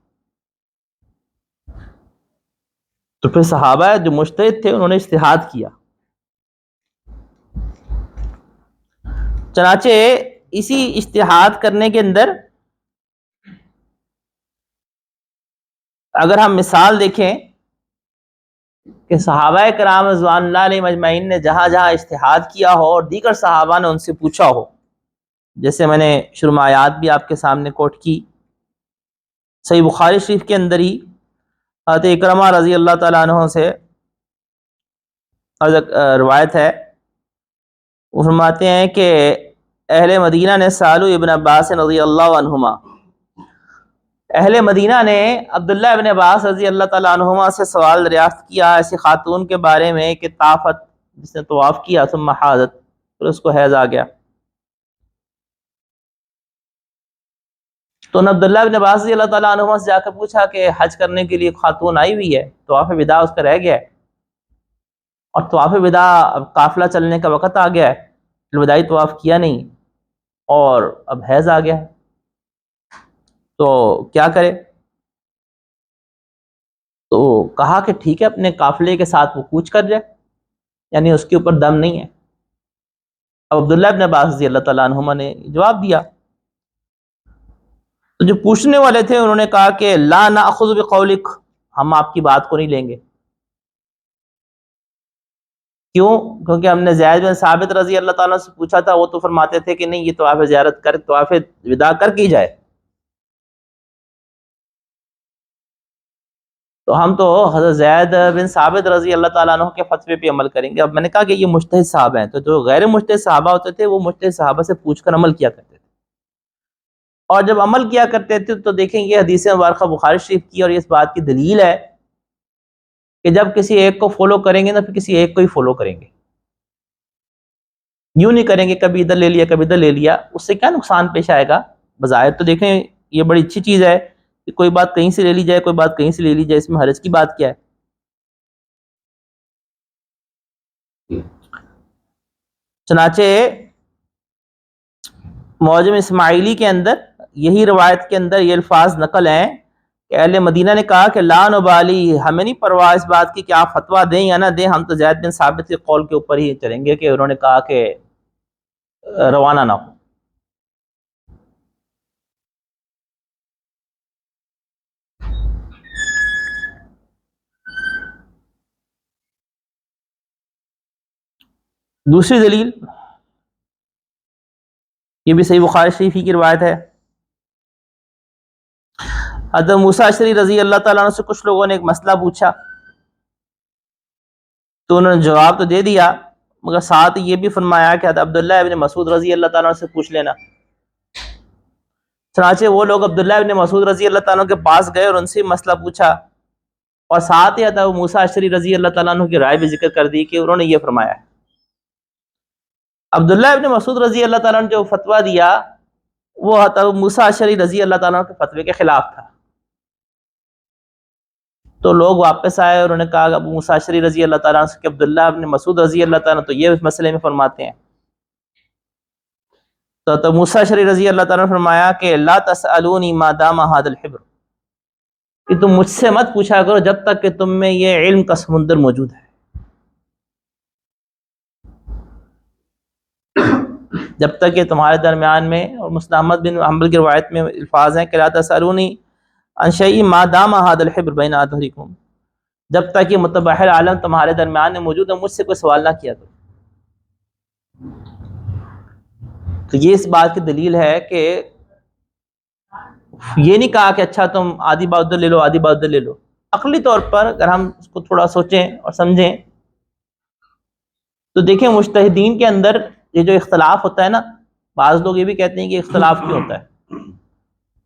تو پھر صحابہ جو مجتہد تھے انہوں نے اجتہاد کیا. چنانچہ اسی اجتہاد کرنے کے اندر اگر ہم مثال دیکھیں کہ صحابہ کرام رضوان اللہ علیہم اجمعین نے جہاں جہاں اجتہاد کیا ہو اور دیگر صحابہ نے ان سے پوچھا ہو، جیسے میں نے شروع میں آیات بھی آپ کے سامنے کوٹ کی، صحیح بخاری شریف کے اندر ہی حضرت اکرمہ رضی اللہ تعالیٰ عنہ سے روایت ہے، وہ فرماتے ہیں کہ اہل مدینہ نے سالو ابن عباس رضی اللہ عنہما، اہل مدینہ نے عبداللہ ابن عباس رضی اللہ تعالیٰ عنہما سے سوال دریافت کیا ایسی خاتون کے بارے میں کہ طافت، جس نے طواف کیا، ثم حاضت، پھر اس کو حیض آ گیا. تو عبداللہ ابن عباس رضی اللہ تعالیٰ عنہما سے جا کر پوچھا کہ حج کرنے کے لیے خاتون آئی ہوئی ہے، طواف وداع اس کا رہ گیا ہے، اور طواف وداع اب قافلہ چلنے کا وقت آ گیا ہے، الوداعی طواف کیا نہیں اور اب حیض آ گیا ہے، تو کیا کرے؟ تو کہا کہ ٹھیک ہے، اپنے قافلے کے ساتھ وہ کوچ کر جائے، یعنی اس کے اوپر دم نہیں ہے. اب عبداللہ ابن عباس رضی اللہ تعالیٰ عنہما نے جواب دیا. تو تو جو پوچھنے والے تھے انہوں نے کہا کہ لا ناخذ بقولک، ہم آپ کی بات کو نہیں لیں گے. کیوں؟ کیونکہ ہم نے زید بن ثابت رضی اللہ تعالیٰ سے پوچھا تھا، وہ تو فرماتے تھے کہ نہیں، یہ طواف زیارت کر، طواف وداع کر کی جائے. تو ہم تو حضرت زید بن ثابت رضی اللہ تعالیٰ عنہ کے فتوے پہ عمل کریں گے. اب میں نے کہا کہ یہ مجتہد صحابہ ہیں، تو جو غیر مجتہد صحابہ ہوتے تھے وہ مجتہد صحابہ سے پوچھ کر عمل کیا کرتے تھے. اور جب عمل کیا کرتے تھے تو دیکھیں یہ حدیث مبارکہ بخاری شریف کی، اور یہ اس بات کی دلیل ہے کہ جب کسی ایک کو فالو کریں گے نا، پھر کسی ایک کو ہی فالو کریں گے. یوں نہیں کریں گے کبھی ادھر لے لیا کبھی ادھر لے لیا، اس سے کیا نقصان پیش آئے گا؟ بظاہر تو دیکھیں یہ بڑی اچھی چیز ہے کہ کوئی بات کہیں سے لے لی جائے، کوئی بات کہیں سے لے لی جائے، اس میں حرج کی بات کیا ہے؟ چنانچہ معجم اسماعیلی کے اندر یہی روایت کے اندر یہ الفاظ نقل ہیں کہ اہل مدینہ نے کہا کہ لا نبالی، ہمیں نہیں پرواہ اس بات کی کہ آپ فتویٰ دیں یا نہ دیں، ہم تو زید بن ثابت کے قول کے اوپر ہی چلیں گے کہ انہوں نے کہا کہ روانہ نہ ہو. دوسری دلیل، یہ بھی صحیح بخاری شریف ہی کی روایت ہے. حضرت موسیٰ اشعری رضی اللہ تعالیٰ عنہ سے کچھ لوگوں نے ایک مسئلہ پوچھا، تو انہوں نے جواب تو دے دیا، مگر ساتھ یہ بھی فرمایا کہ حضرت عبداللہ ابن مسعود رضی اللہ تعالیٰ عنہ سے پوچھ لینا. چنانچہ وہ لوگ عبداللہ ابن مسعود رضی اللہ تعالیٰ عنہ کے پاس گئے اور ان سے مسئلہ پوچھا، اور ساتھ ہی حضرت موسیٰ اشعری رضی اللہ تعالیٰ عنہ کی رائے بھی ذکر کر دی کہ انہوں نے یہ فرمایا ہے. عبداللہ ابن مسعود رضی اللہ تعالیٰ نے جو فتویٰ دیا وہ حضرت موسیٰ اشعری رضی اللہ تعالیٰ عنہ کے فتوے کے خلاف تھا. تو لوگ واپس آئے اور انہوں نے کہا کہ ابو موسیٰ اشعری رضی اللہ تعالیٰ عنہ سے کہ عبداللہ ابن مسعود رضی اللہ تعالیٰ عنہ تو یہ اس مسئلے میں فرماتے ہیں. تو موسیٰ اشعری رضی اللہ تعالیٰ نے فرمایا کہ لا تسألونی ما دام هذا الحبر، کہ تم مجھ سے مت پوچھا کرو جب تک کہ تم میں یہ علم کا سمندر موجود ہے. جب تک کہ تمہارے درمیان میں، اور مسلم احمد بن حنبل کی روایت میں الفاظ ہیں کہ لا تسألونی عن شیء ما دام هذا الحبر بین اظہرکم، جب تک یہ متبحر عالم تمہارے درمیان میں موجود ہے مجھ سے کوئی سوال نہ کیا کرو. تو یہ اس بات کی دلیل ہے کہ یہ نہیں کہا کہ اچھا تم آدھی بات ادھر لے لو آدھی بات ادھر لے لو. عقلی طور پر اگر ہم اس کو تھوڑا سوچیں اور سمجھیں تو دیکھیں مجتہدین کے اندر یہ جو اختلاف ہوتا ہے نا، بعض لوگ یہ بھی کہتے ہیں کہ اختلاف کیوں ہوتا ہے،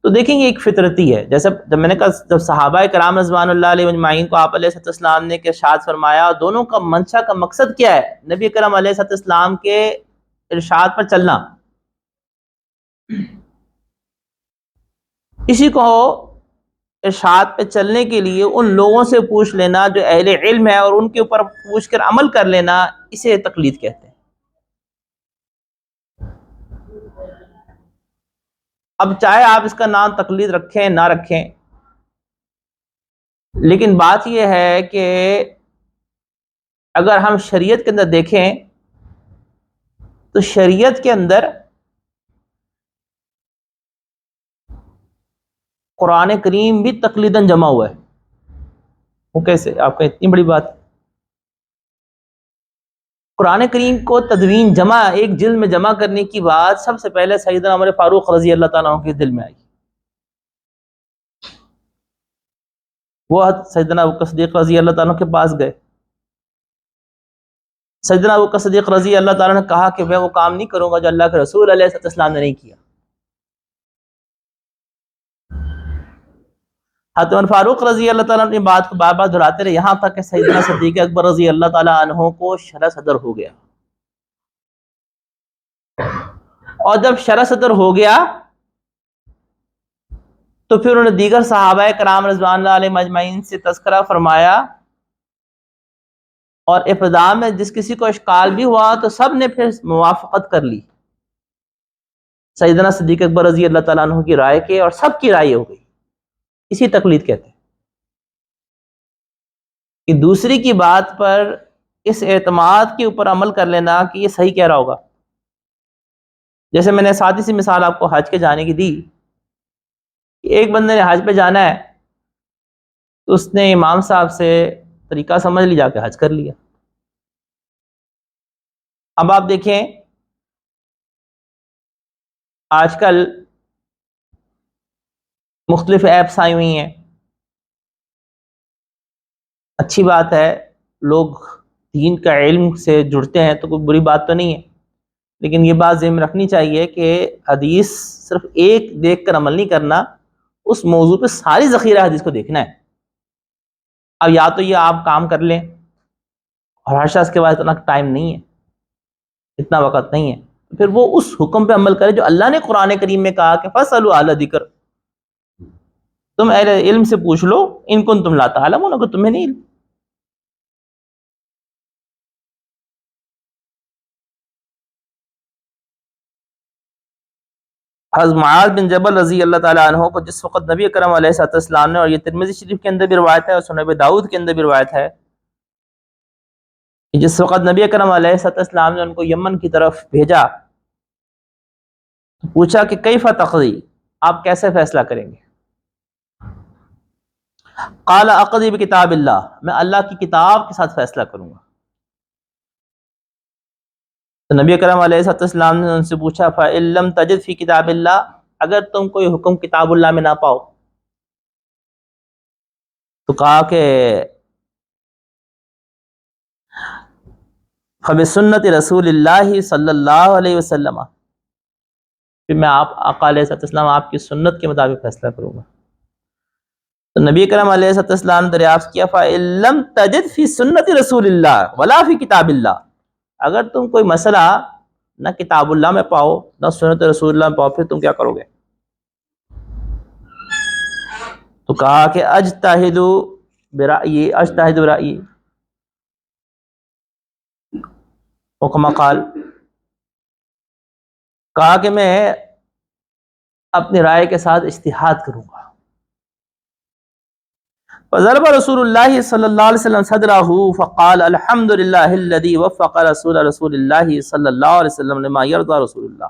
تو دیکھیں یہ ایک فطرتی ہے. جیسے جب میں نے کہا جب صحابہ کرام رضوان اللہ علیہ اجمعین کو آپ علیہ السلام نے کہ ارشاد فرمایا، دونوں کا منشا کا مقصد کیا ہے؟ نبی کرم علیہ السلام کے ارشاد پر چلنا. اسی کو ارشاد پہ چلنے کے لیے ان لوگوں سے پوچھ لینا جو اہل علم ہے اور ان کے اوپر پوچھ کر عمل کر لینا، اسے تقلید کہتے ہیں. اب چاہے آپ اس کا نام تقلید رکھیں نہ رکھیں، لیکن بات یہ ہے کہ اگر ہم شریعت کے اندر دیکھیں تو شریعت کے اندر قرآن کریم بھی تقلیداً جمع ہوا ہے. وہ کیسے؟ آپ کا اتنی بڑی بات. قرآن کریم کو تدوین جمع، ایک جلد میں جمع کرنے کی بات سب سے پہلے سیدنا عمر فاروق رضی اللہ تعالیٰ عنہ کے دل میں آئی. وہ سیدنا ابو بکر صدیق رضی اللہ تعالیٰ عنہ کے پاس گئے. سیدنا ابو بکر صدیق رضی اللہ تعالیٰ عنہ نے کہا کہ میں وہ کام نہیں کروں گا جو اللہ کے رسول علیہ السلام نے نہیں کیا. حضرت عمر فاروق رضی اللہ تعالیٰ عنہ نے بات کو بار بار دہراتے رہے، یہاں تک کہ سیدنا صدیق اکبر رضی اللہ تعالیٰ عنہ کو شرح صدر ہو گیا. اور جب شرح صدر ہو گیا تو پھر انہوں نے دیگر صحابہ کرام رضوان اللہ علیہم اجمعین سے تذکرہ فرمایا، اور ابتدا میں جس کسی کو اشکال بھی ہوا تو سب نے پھر موافقت کر لی سیدنا صدیق اکبر رضی اللہ تعالیٰ عنہ کی رائے کے، اور سب کی رائے ہو گئی. اسی تقلید کہتے ہیں کہ دوسری کی بات پر اس اعتماد کے اوپر عمل کر لینا کہ یہ صحیح کہہ رہا ہوگا. جیسے میں نے سادی سی مثال آپ کو حج کے جانے کی دی ایک بندے نے حج پہ جانا ہے تو اس نے امام صاحب سے طریقہ سمجھ لی، جا کے حج کر لیا۔ اب آپ دیکھیں آج کل مختلف ایپس آئی ہوئی ہیں، اچھی بات ہے، لوگ دین کا علم سے جڑتے ہیں تو کوئی بری بات تو نہیں ہے، لیکن یہ بات ذہن میں رکھنی چاہیے کہ حدیث صرف ایک دیکھ کر عمل نہیں کرنا، اس موضوع پہ ساری ذخیرہ حدیث کو دیکھنا ہے۔ اب یا تو یہ آپ کام کر لیں، اور ہر شخص کے پاس اتنا ٹائم نہیں ہے، اتنا وقت نہیں ہے، پھر وہ اس حکم پہ عمل کرے جو اللہ نے قرآن کریم میں کہا کہ فَاسْأَلُوا أَهْلَ الذِّكْرِ، تم اہل علم سے پوچھ لو ان کنتم لا تعلمون، اگر تمہیں نہیں علم۔ حضرت معاذ بن جبل رضی اللہ تعالیٰ عنہ کو جس وقت نبی اکرم علیہ الصلوۃ والسلام نے، اور یہ ترمذی شریف کے اندر بھی روایت ہے اور سنن ابی داؤد کے اندر بھی روایت ہے، کہ جس وقت نبی اکرم علیہ الصلوۃ والسلام نے ان کو یمن کی طرف بھیجا، پوچھا کہ کیف تقضی، آپ کیسے فیصلہ کریں گے؟ قال اقضی بکتاب اللہ، میں اللہ کی کتاب کے ساتھ فیصلہ کروں گا۔ تو نبی اکرم علیہ الصلوۃ والسلام نے ان سے پوچھا فَإِن لَّمْ تَجِدْ فِي کتاب اللہ، اگر تم کوئی حکم کتاب اللہ میں نہ پاؤ تو کہا کہ فَبِسُنَّةِ رسول اللہ صلی اللہ علیہ وسلم، پھر میں آپ آقا علیہ الصلوۃ والسلام آپ کی سنت کے مطابق فیصلہ کروں گا۔ تو نبی کرم علیہ الصلوۃ والسلام نے دریافت کیا فَإِن لَّمْ تَجِدْ فِي سُنَّةِ رسول اللہ ولا فی کتاب اللہ، اگر تم کوئی مسئلہ نہ کتاب اللہ میں پاؤ نہ سنت رسول اللہ میں پاؤ، پھر تم کیا کرو گے؟ تو کہا کہ اجتہد برأیی، وکما قال، کہا کہ میں اپنی رائے کے ساتھ اجتہاد کروں گا۔ فضرب رسول اللہ صلی اللہ علیہ وسلم صدرہ فقال الحمد للہ الذی وفق رسول اللہ صلی اللہ علیہ وسلم لما یرضی رسول اللہ۔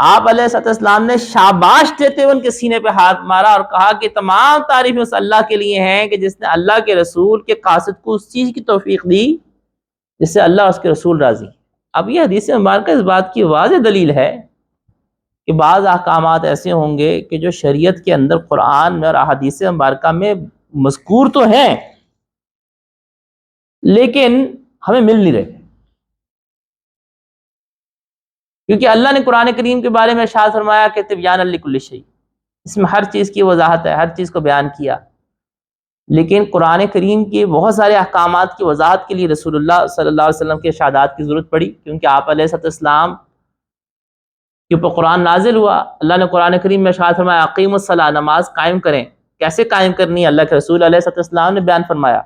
آپ علیہ السلام نے شاباش دیتے ہوئے ان کے سینے پہ ہاتھ مارا اور کہا کہ تمام تعریفیں اس اللہ کے لیے ہیں کہ جس نے اللہ کے رسول کے قاصد کو اس چیز کی توفیق دی جس سے اللہ اس کے رسول راضی۔ اب یہ حدیث مبارکہ اس بات کی واضح دلیل ہے کہ بعض احکامات ایسے ہوں گے کہ جو شریعت کے اندر قرآن میں اور احادیث مبارکہ میں مذکور تو ہیں لیکن ہمیں مل نہیں رہے، کیونکہ اللہ نے قرآن کریم کے بارے میں ارشاد فرمایا کہ تبیان لکل شیء، اس میں ہر چیز کی وضاحت ہے، ہر چیز کو بیان کیا، لیکن قرآن کریم کے بہت سارے احکامات کی وضاحت کے لیے رسول اللہ صلی اللہ علیہ وسلم کے ارشادات کی ضرورت پڑی، کیونکہ آپ علیہ السلام کے اوپر قرآن نازل ہوا۔ اللہ نے قرآن کریم میں ارشاد فرمایا اقیموا الصلاۃ، نماز قائم کریں، کیسے قائم کرنی ہے اللہ کے رسول علیہ السلام نے بیان فرمایا،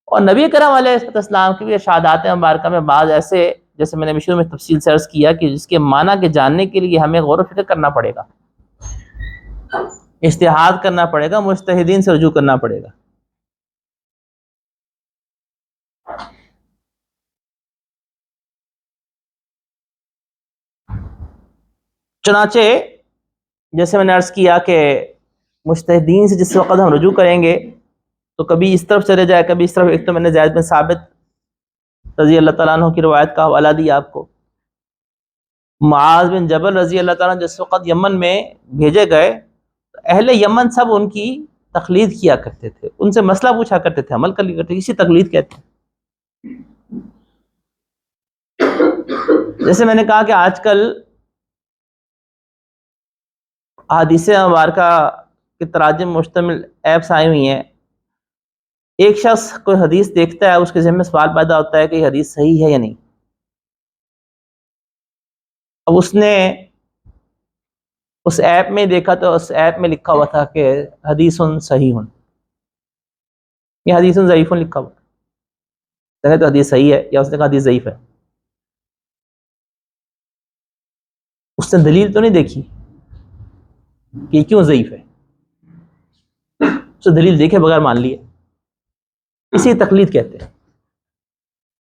اور نبی کرم علیہ السلام کی بھی ارشادات مبارکہ میں بعض ایسے، جیسے میں نے شروع میں تفصیل سے عرض کیا، کہ جس کے معنی کے جاننے کے لیے ہمیں غور و فکر کرنا پڑے گا، اجتہاد کرنا پڑے گا، مجتہدین سے رجوع کرنا پڑے گا۔ چنانچہ جیسے میں نے عرض کیا کہ مجتہدین سے جس وقت ہم رجوع کریں گے تو کبھی اس طرف چلے جائے کبھی اس طرف۔ ایک تو میں نے زید بن ثابت رضی اللہ تعالیٰ عنہ کی روایت کا حوالہ دیا آپ کو، معاذ بن جبل رضی اللہ تعالیٰ عنہ جس وقت یمن میں بھیجے گئے، اہل یمن سب ان کی تقلید کیا کرتے تھے، ان سے مسئلہ پوچھا کرتے تھے، عمل کر لیا کرتے تھے، اسی تقلید کہتے ہیں۔ جیسے میں نے کہا کہ آج کل احادیث مبارکہ کے تراجم مشتمل ایپس آئی ہوئی ہیں، ایک شخص کوئی حدیث دیکھتا ہے، اس کے ذہن میں سوال پیدا ہوتا ہے کہ یہ حدیث صحیح ہے یا نہیں۔ اب اس نے اس ایپ میں دیکھا تو اس ایپ میں لکھا ہوا تھا کہ حدیث صحیح، یہ حدیث ضعیف لکھا ہوا ہے، تو حدیث صحیح ہے یا اس نے کہا حدیث ضعیف ہے؟ اس نے دلیل تو نہیں دیکھی کہ یہ کیوں ضعیف ہے، اس نے دلیل دیکھے بغیر مان لیے، اسی تقلید کہتے ہیں،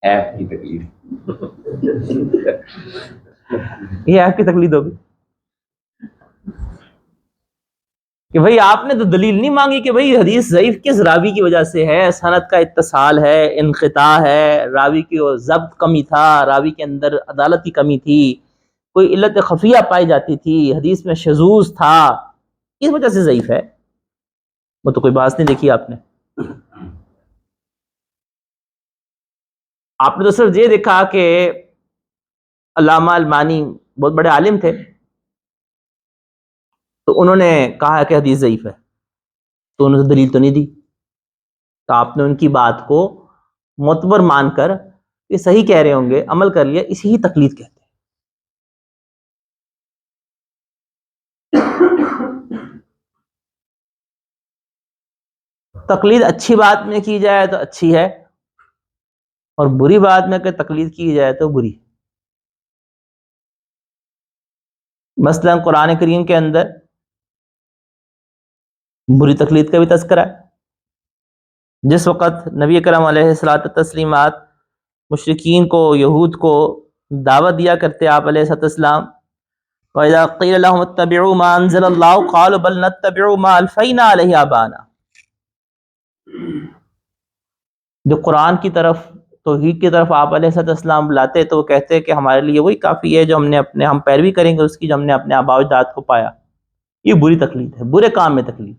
ایپ کی تقلید۔ یہ ایپ کی تقلید ہوگی۔ کہ بھئی آپ نے تو دلیل نہیں مانگی کہ بھئی حدیث ضعیف کس راوی کی وجہ سے ہے، سند کا اتصال ہے، انقطاع ہے، راوی کی ضبط کمی تھا، راوی کے اندر عدالت کی کمی تھی، کوئی علت خفیہ پائی جاتی تھی، حدیث میں شذوذ تھا، اس وجہ سے ضعیف ہے۔ وہ تو کوئی بات نہیں دیکھی آپ نے، آپ نے تو صرف یہ دیکھا کہ علامہ المانی بہت بڑے عالم تھے، تو انہوں نے کہا کہ حدیث ضعیف ہے، تو انہوں نے دلیل تو نہیں دی، تو آپ نے ان کی بات کو معتبر مان کر یہ صحیح کہہ رہے ہوں گے عمل کر لیا، اسی ہی تقلید کہتے ہیں۔ تقلید اچھی بات میں کی جائے تو اچھی ہے، اور بری بات میں کہ تقلید کی جائے تو بری۔ مثلا قرآن کریم کے اندر بری تقلید کا بھی تذکرہ ہے۔ جس وقت نبی کرم علیہ الصلوۃ والتسلیمات مشرکین کو، یہود کو دعوت دیا کرتے آپ علیہ الصلوۃ والسلام، وَإِذَا قِيلَ لَهُمُ اتَّبِعُوا مَا أَنزَلَ اللَّهُ قَالُوا بَلْ نَتَّبِعُ مَا أَلْفَيْنَا عَلَيْهِ آبَاءَنَا، جو قرآن کی طرف، توحید کی طرف آپ علیہ الصلوۃ والسلام بلاتے تو وہ کہتے کہ ہمارے لیے وہی کافی ہے جو ہم پیروی کریں گے اس کی جو ہم نے اپنے آباء و اجداد کو پایا۔ یہ بری تقلید ہے، برے کام میں تقلید۔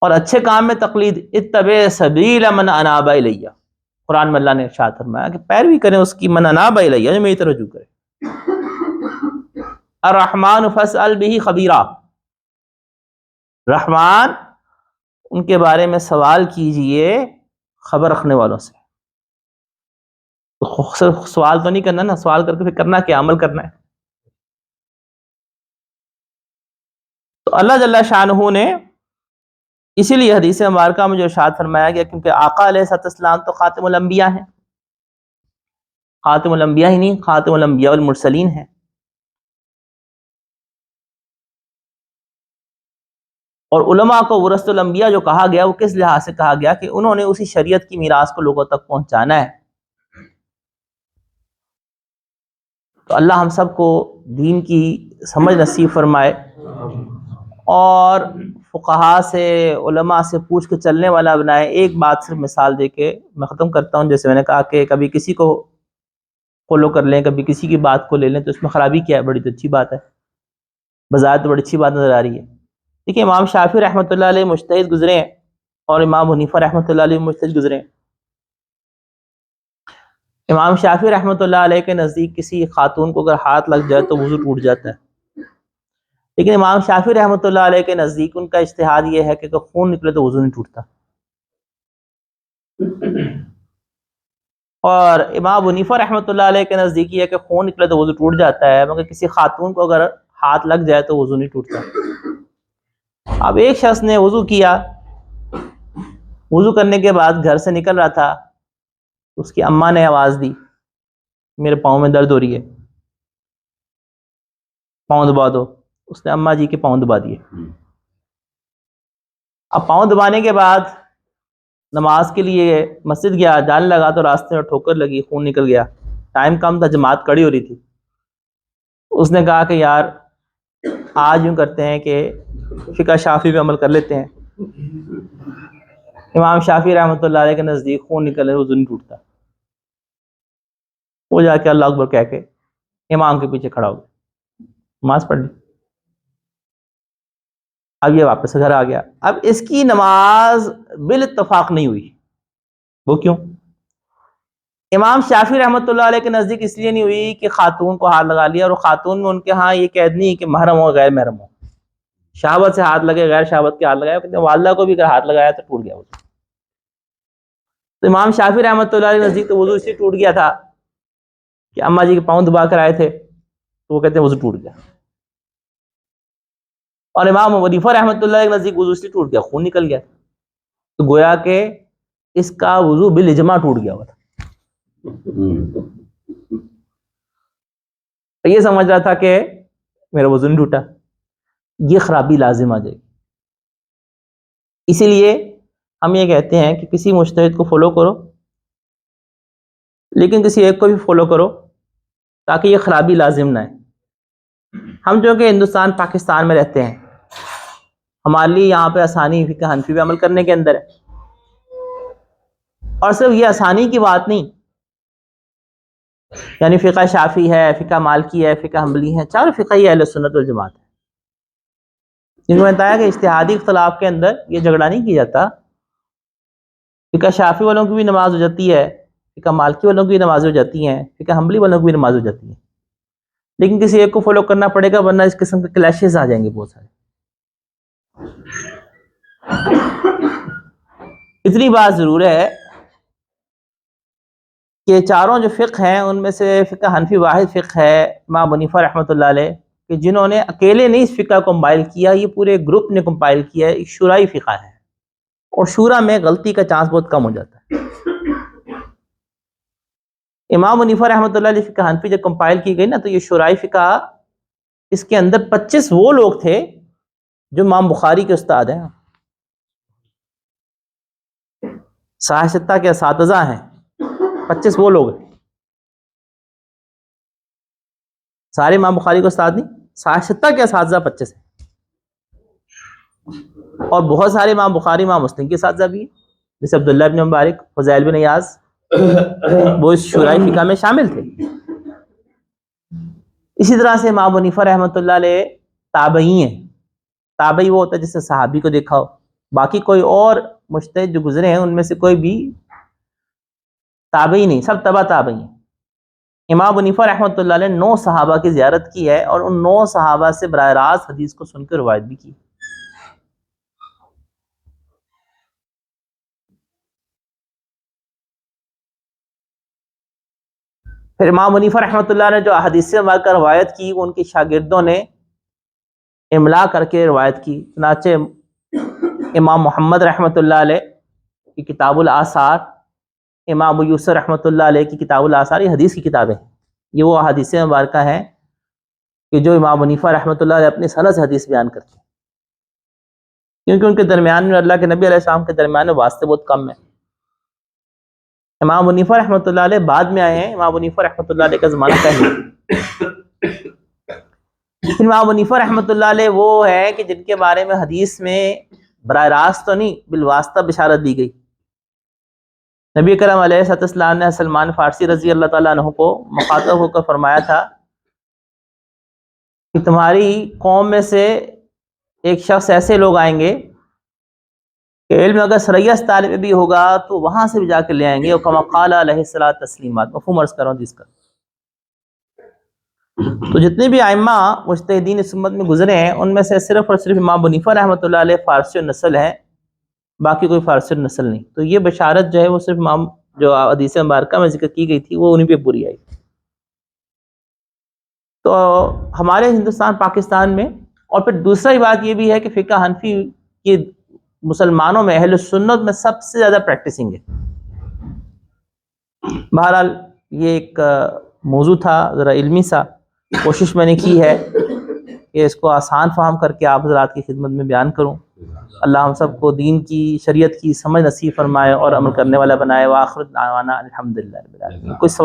اور اچھے کام میں تقلید، اتبع سبیل من اناب الیہ، قرآن میں اللہ نے ارشاد فرمایا کہ پیروی کریں اس کی، من اناب الیہ، جو میری طرف رجوع کرے۔ الرحمن فاسأل به خبیرا، رحمان ان کے بارے میں سوال کیجئے خبر رکھنے والوں سے۔ تو صرف سوال تو نہیں کرنا نا، سوال کر کے پھر کرنا کیا، عمل کرنا ہے۔ تو اللہ جل شانہ نے اسی لیے حدیث مبارکہ میں جو ارشاد فرمایا گیا، کیونکہ آقا علیہ السلام تو خاتم الانبیاء ہیں، خاتم الانبیاء ہی نہیں، خاتم الانبیاء والمرسلین ہیں، اور علماء کو ورثۃ الانبیاء جو کہا گیا وہ کس لحاظ سے کہا گیا کہ انہوں نے اسی شریعت کی میراث کو لوگوں تک پہنچانا ہے۔ تو اللہ ہم سب کو دین کی سمجھ نصیب فرمائے، اور فقہاء سے، علماء سے پوچھ کے چلنے والا بنائے۔ ایک بات صرف مثال دے کے میں ختم کرتا ہوں، جیسے میں نے کہا کہ کبھی کسی کو فالو کر لیں، کبھی کسی کی بات کو لے لیں، تو اس میں خرابی کیا ہے؟ بڑی تو اچھی بات ہے، بظاہر تو بڑی اچھی بات نظر آ رہی ہے۔ دیکھیے امام شافعی رحمۃ اللہ علیہ مجتہد گزرے ہیں، اور امام حنیفہ رحمۃ اللہ علیہ مجتہد گزرے ہیں۔ امام شافعی رحمۃ اللہ علیہ کے نزدیک کسی خاتون کو اگر ہاتھ لگ جائے تو وضو ٹوٹ جاتا ہے، لیکن امام شافعی رحمۃ اللہ علیہ کے نزدیک ان کا اجتہاد یہ ہے کہ اگر خون نکلے تو وضو نہیں ٹوٹتا، اور امام حنیفہ رحمۃ اللہ علیہ کے نزدیک یہ ہے کہ خون نکلے تو وضو ٹوٹ جاتا ہے، مگر کسی خاتون کو اگر ہاتھ لگ جائے تو وضو نہیں ٹوٹتا۔ اب ایک شخص نے وضو کیا، وضو کرنے کے بعد گھر سے نکل رہا تھا، اس کی اماں نے آواز دی، میرے پاؤں میں درد ہو رہی ہے، پاؤں دبا دو۔ اس نے اماں جی کے پاؤں دبا دیے۔ اب پاؤں دبانے کے بعد نماز کے لیے مسجد گیا، جانے لگا تو راستے میں ٹھوکر لگی، خون نکل گیا، ٹائم کم تھا، جماعت کڑی ہو رہی تھی۔ اس نے کہا کہ یار آج یوں کرتے ہیں کہ فقہ شافعی پہ عمل کر لیتے ہیں۔ امام شافعی رحمۃ اللہ علیہ کے نزدیک خون نکلے وضو نہیں ٹوٹتا۔ وہ جا کے اللہ اکبر کہہ کے امام کے پیچھے کھڑا ہو گیا، نماز پڑھ لی۔ اب یہ واپس گھر آ گیا۔ اب اس کی نماز بالاتفاق نہیں ہوئی۔ وہ کیوں؟ امام شافعی رحمۃ اللہ علیہ کے نزدیک اس لیے نہیں ہوئی کہ خاتون کو ہاتھ لگا لیا، اور خاتون میں ان کے ہاں یہ قید نہیں کہ محرم ہو غیر محرم ہو، شہوت سے ہاتھ لگے غیر شہوت کے ہاتھ لگایا، کہتے ہیں والدہ کو بھی اگر ہاتھ لگایا تو ٹوٹ گیا وضو۔ تو امام شافعی رحمۃ اللہ علیہ کے نزدیک تو وضو اس لیے ٹوٹ گیا تھا کہ اماں جی کے پاؤں دبا کر آئے تھے، تو وہ کہتے ہیں وضو ٹوٹ گیا۔ اور امام حنیفہ رحمۃ اللہ کے نزدیک وضو اس لیے ٹوٹ گیا، خون نکل گیا، تو گویا کہ اس کا وضو بالاجماع ٹوٹ گیا ہوا تھا۔ یہ سمجھ رہا تھا کہ میرا وضو نہیں ٹوٹا، یہ خرابی لازم آ جائے گی۔ اسی لیے ہم یہ کہتے ہیں کہ کسی مجتہد کو فالو کرو، لیکن کسی ایک کو بھی فالو کرو تاکہ یہ خرابی لازم نہ ہے۔ ہم جو کہ ہندوستان پاکستان میں رہتے ہیں، ہمارے لیے یہاں پہ آسانی فقہ حنفی پہ عمل کرنے کے اندر ہے. اور صرف یہ آسانی کی بات نہیں، یعنی فقہ شافعی ہے، فقہ مالکی ہے، فقہ حنبلی ہے، چار فقہ ہی اہل سنت والجماعت ہے. جن کو بتایا کہ اجتہادی اختلاف کے اندر یہ جھگڑا نہیں کیا جاتا. فقہ شافعی والوں کی بھی نماز ہو جاتی ہے، فقہ مالکی والوں کی بھی نماز ہو جاتی ہیں، فقہ حنبلی والوں کی بھی نماز ہو جاتی ہے، لیکن کسی ایک کو فالو کرنا پڑے گا، ورنہ اس قسم کے کلیشز آ جائیں گے بہت سارے. اتنی بات ضرور ہے کہ چاروں جو فقہ ہیں ان میں سے فقہ حنفی واحد فقہ ہے امام حنیفہ رحمۃ اللہ علیہ، کہ جنہوں نے اکیلے نہیں اس فقہ کو کمپائل کیا، یہ پورے گروپ نے کمپائل کیا ہے. ایک شورائی فقہ ہے، اور شورا میں غلطی کا چانس بہت کم ہو جاتا ہے. امام حنیفہ رحمۃ اللہ علیہ فقہ حنفی جب کمپائل کی گئی نا، تو یہ شورائی فقہ، اس کے اندر 25 وہ لوگ تھے جو امام بخاری کے استاد ہیں، صحیح ستہ کے اساتذہ ہیں. 25 وہ لوگ ہیں، سارے امام بخاری کو استاد نہیں، صحیح ستہ کے اساتذہ 25 ہیں. اور بہت سارے امام بخاری امام مسلم کے اساتذہ بھی ہیں، جیسے عبداللہ بن مبارک، فضیل بن ایاز، وہ اس شورائی فقہ میں شامل تھے. اسی طرح سے امام حنیفہ رحمۃ اللہ علیہ تابعی ہیں. تابعی وہ ہوتا ہے جس سے صحابی کو دیکھا ہو، باقی کوئی اور مجتہد جو گزرے ہیں ان میں سے کوئی بھی تابعی نہیں، سب تبع تابعی ہیں. امام حنیفہ رحمۃ اللہ علیہ 9 صحابہ کی زیارت کی ہے، اور ان 9 صحابہ سے براہ راست حدیث کو سن کے روایت بھی کی. پھر امام حنیفہ رحمۃ اللہ نے جو احادیث مبارکہ روایت کی، وہ ان کے شاگردوں نے املا کر کے روایت کی. چنانچہ امام محمد رحمۃ اللہ علیہ کی کتاب الآثار، امام ابو یوسف رحمۃ اللہ علیہ کی کتاب الآثار، یہ حدیث کی کتابیں ہیں. یہ وہ احادیث مبارکہ ہیں کہ جو امام حنیفہ رحمۃ اللہ علیہ اپنی سند سے حدیث بیان کرتے ہیں، کیونکہ ان کے درمیان میں اللہ کے نبی علیہ السلام کے درمیان میں واسطے بہت کم ہیں. امام حنیفہ رحمۃ اللہ علیہ بعد میں آئے ہیں، امام حنیفہ رحمۃ اللہ علیہ کا زمانہ پہلے. امام حنیفہ رحمۃ اللہ علیہ وہ ہے کہ جن کے بارے میں حدیث میں براہ راست تو نہیں، بالواسطہ بشارت دی گئی. نبی کرم علیہ السلام نے سلمان فارسی رضی اللہ تعالیٰ عنہ کو مخاطب ہو کر فرمایا تھا کہ تمہاری قوم میں سے ایک شخص ایسے لوگ آئیں گے کہ علم اگر سریا طالب میں بھی ہوگا تو وہاں سے بھی جا کے لے آئیں گے. اور کما قال علیہ الصلوۃ تسلیمات، مفہوم عرض کر رہا ہوں جس کا. تو جتنے بھی ائمہ مجتہدین اس امت میں گزرے ہیں، ان میں سے صرف اور صرف امام حنیفہ رحمۃ اللہ علیہ فارسی النسل ہے، باقی کوئی فارسی النسل نہیں. تو یہ بشارت جو ہے وہ صرف امام جو حدیث مبارکہ میں ذکر کی گئی تھی وہ انہیں پہ پوری آئی. تو ہمارے ہندوستان پاکستان میں، اور پھر دوسری بات یہ بھی ہے کہ فقہ حنفی کی مسلمانوں میں اہل سنت میں سب سے زیادہ پریکٹسنگ ہے. بہرحال یہ ایک موضوع تھا ذرا علمی سا، کوشش میں نے کی ہے کہ اس کو آسان فہم کر کے آپ حضرات کی خدمت میں بیان کروں. اللہ ہم سب کو دین کی، شریعت کی سمجھ نصیب فرمائے اور عمل کرنے والا بنائے. وآخر دعوانا الحمدللہ رب العالمین. کوئی سوال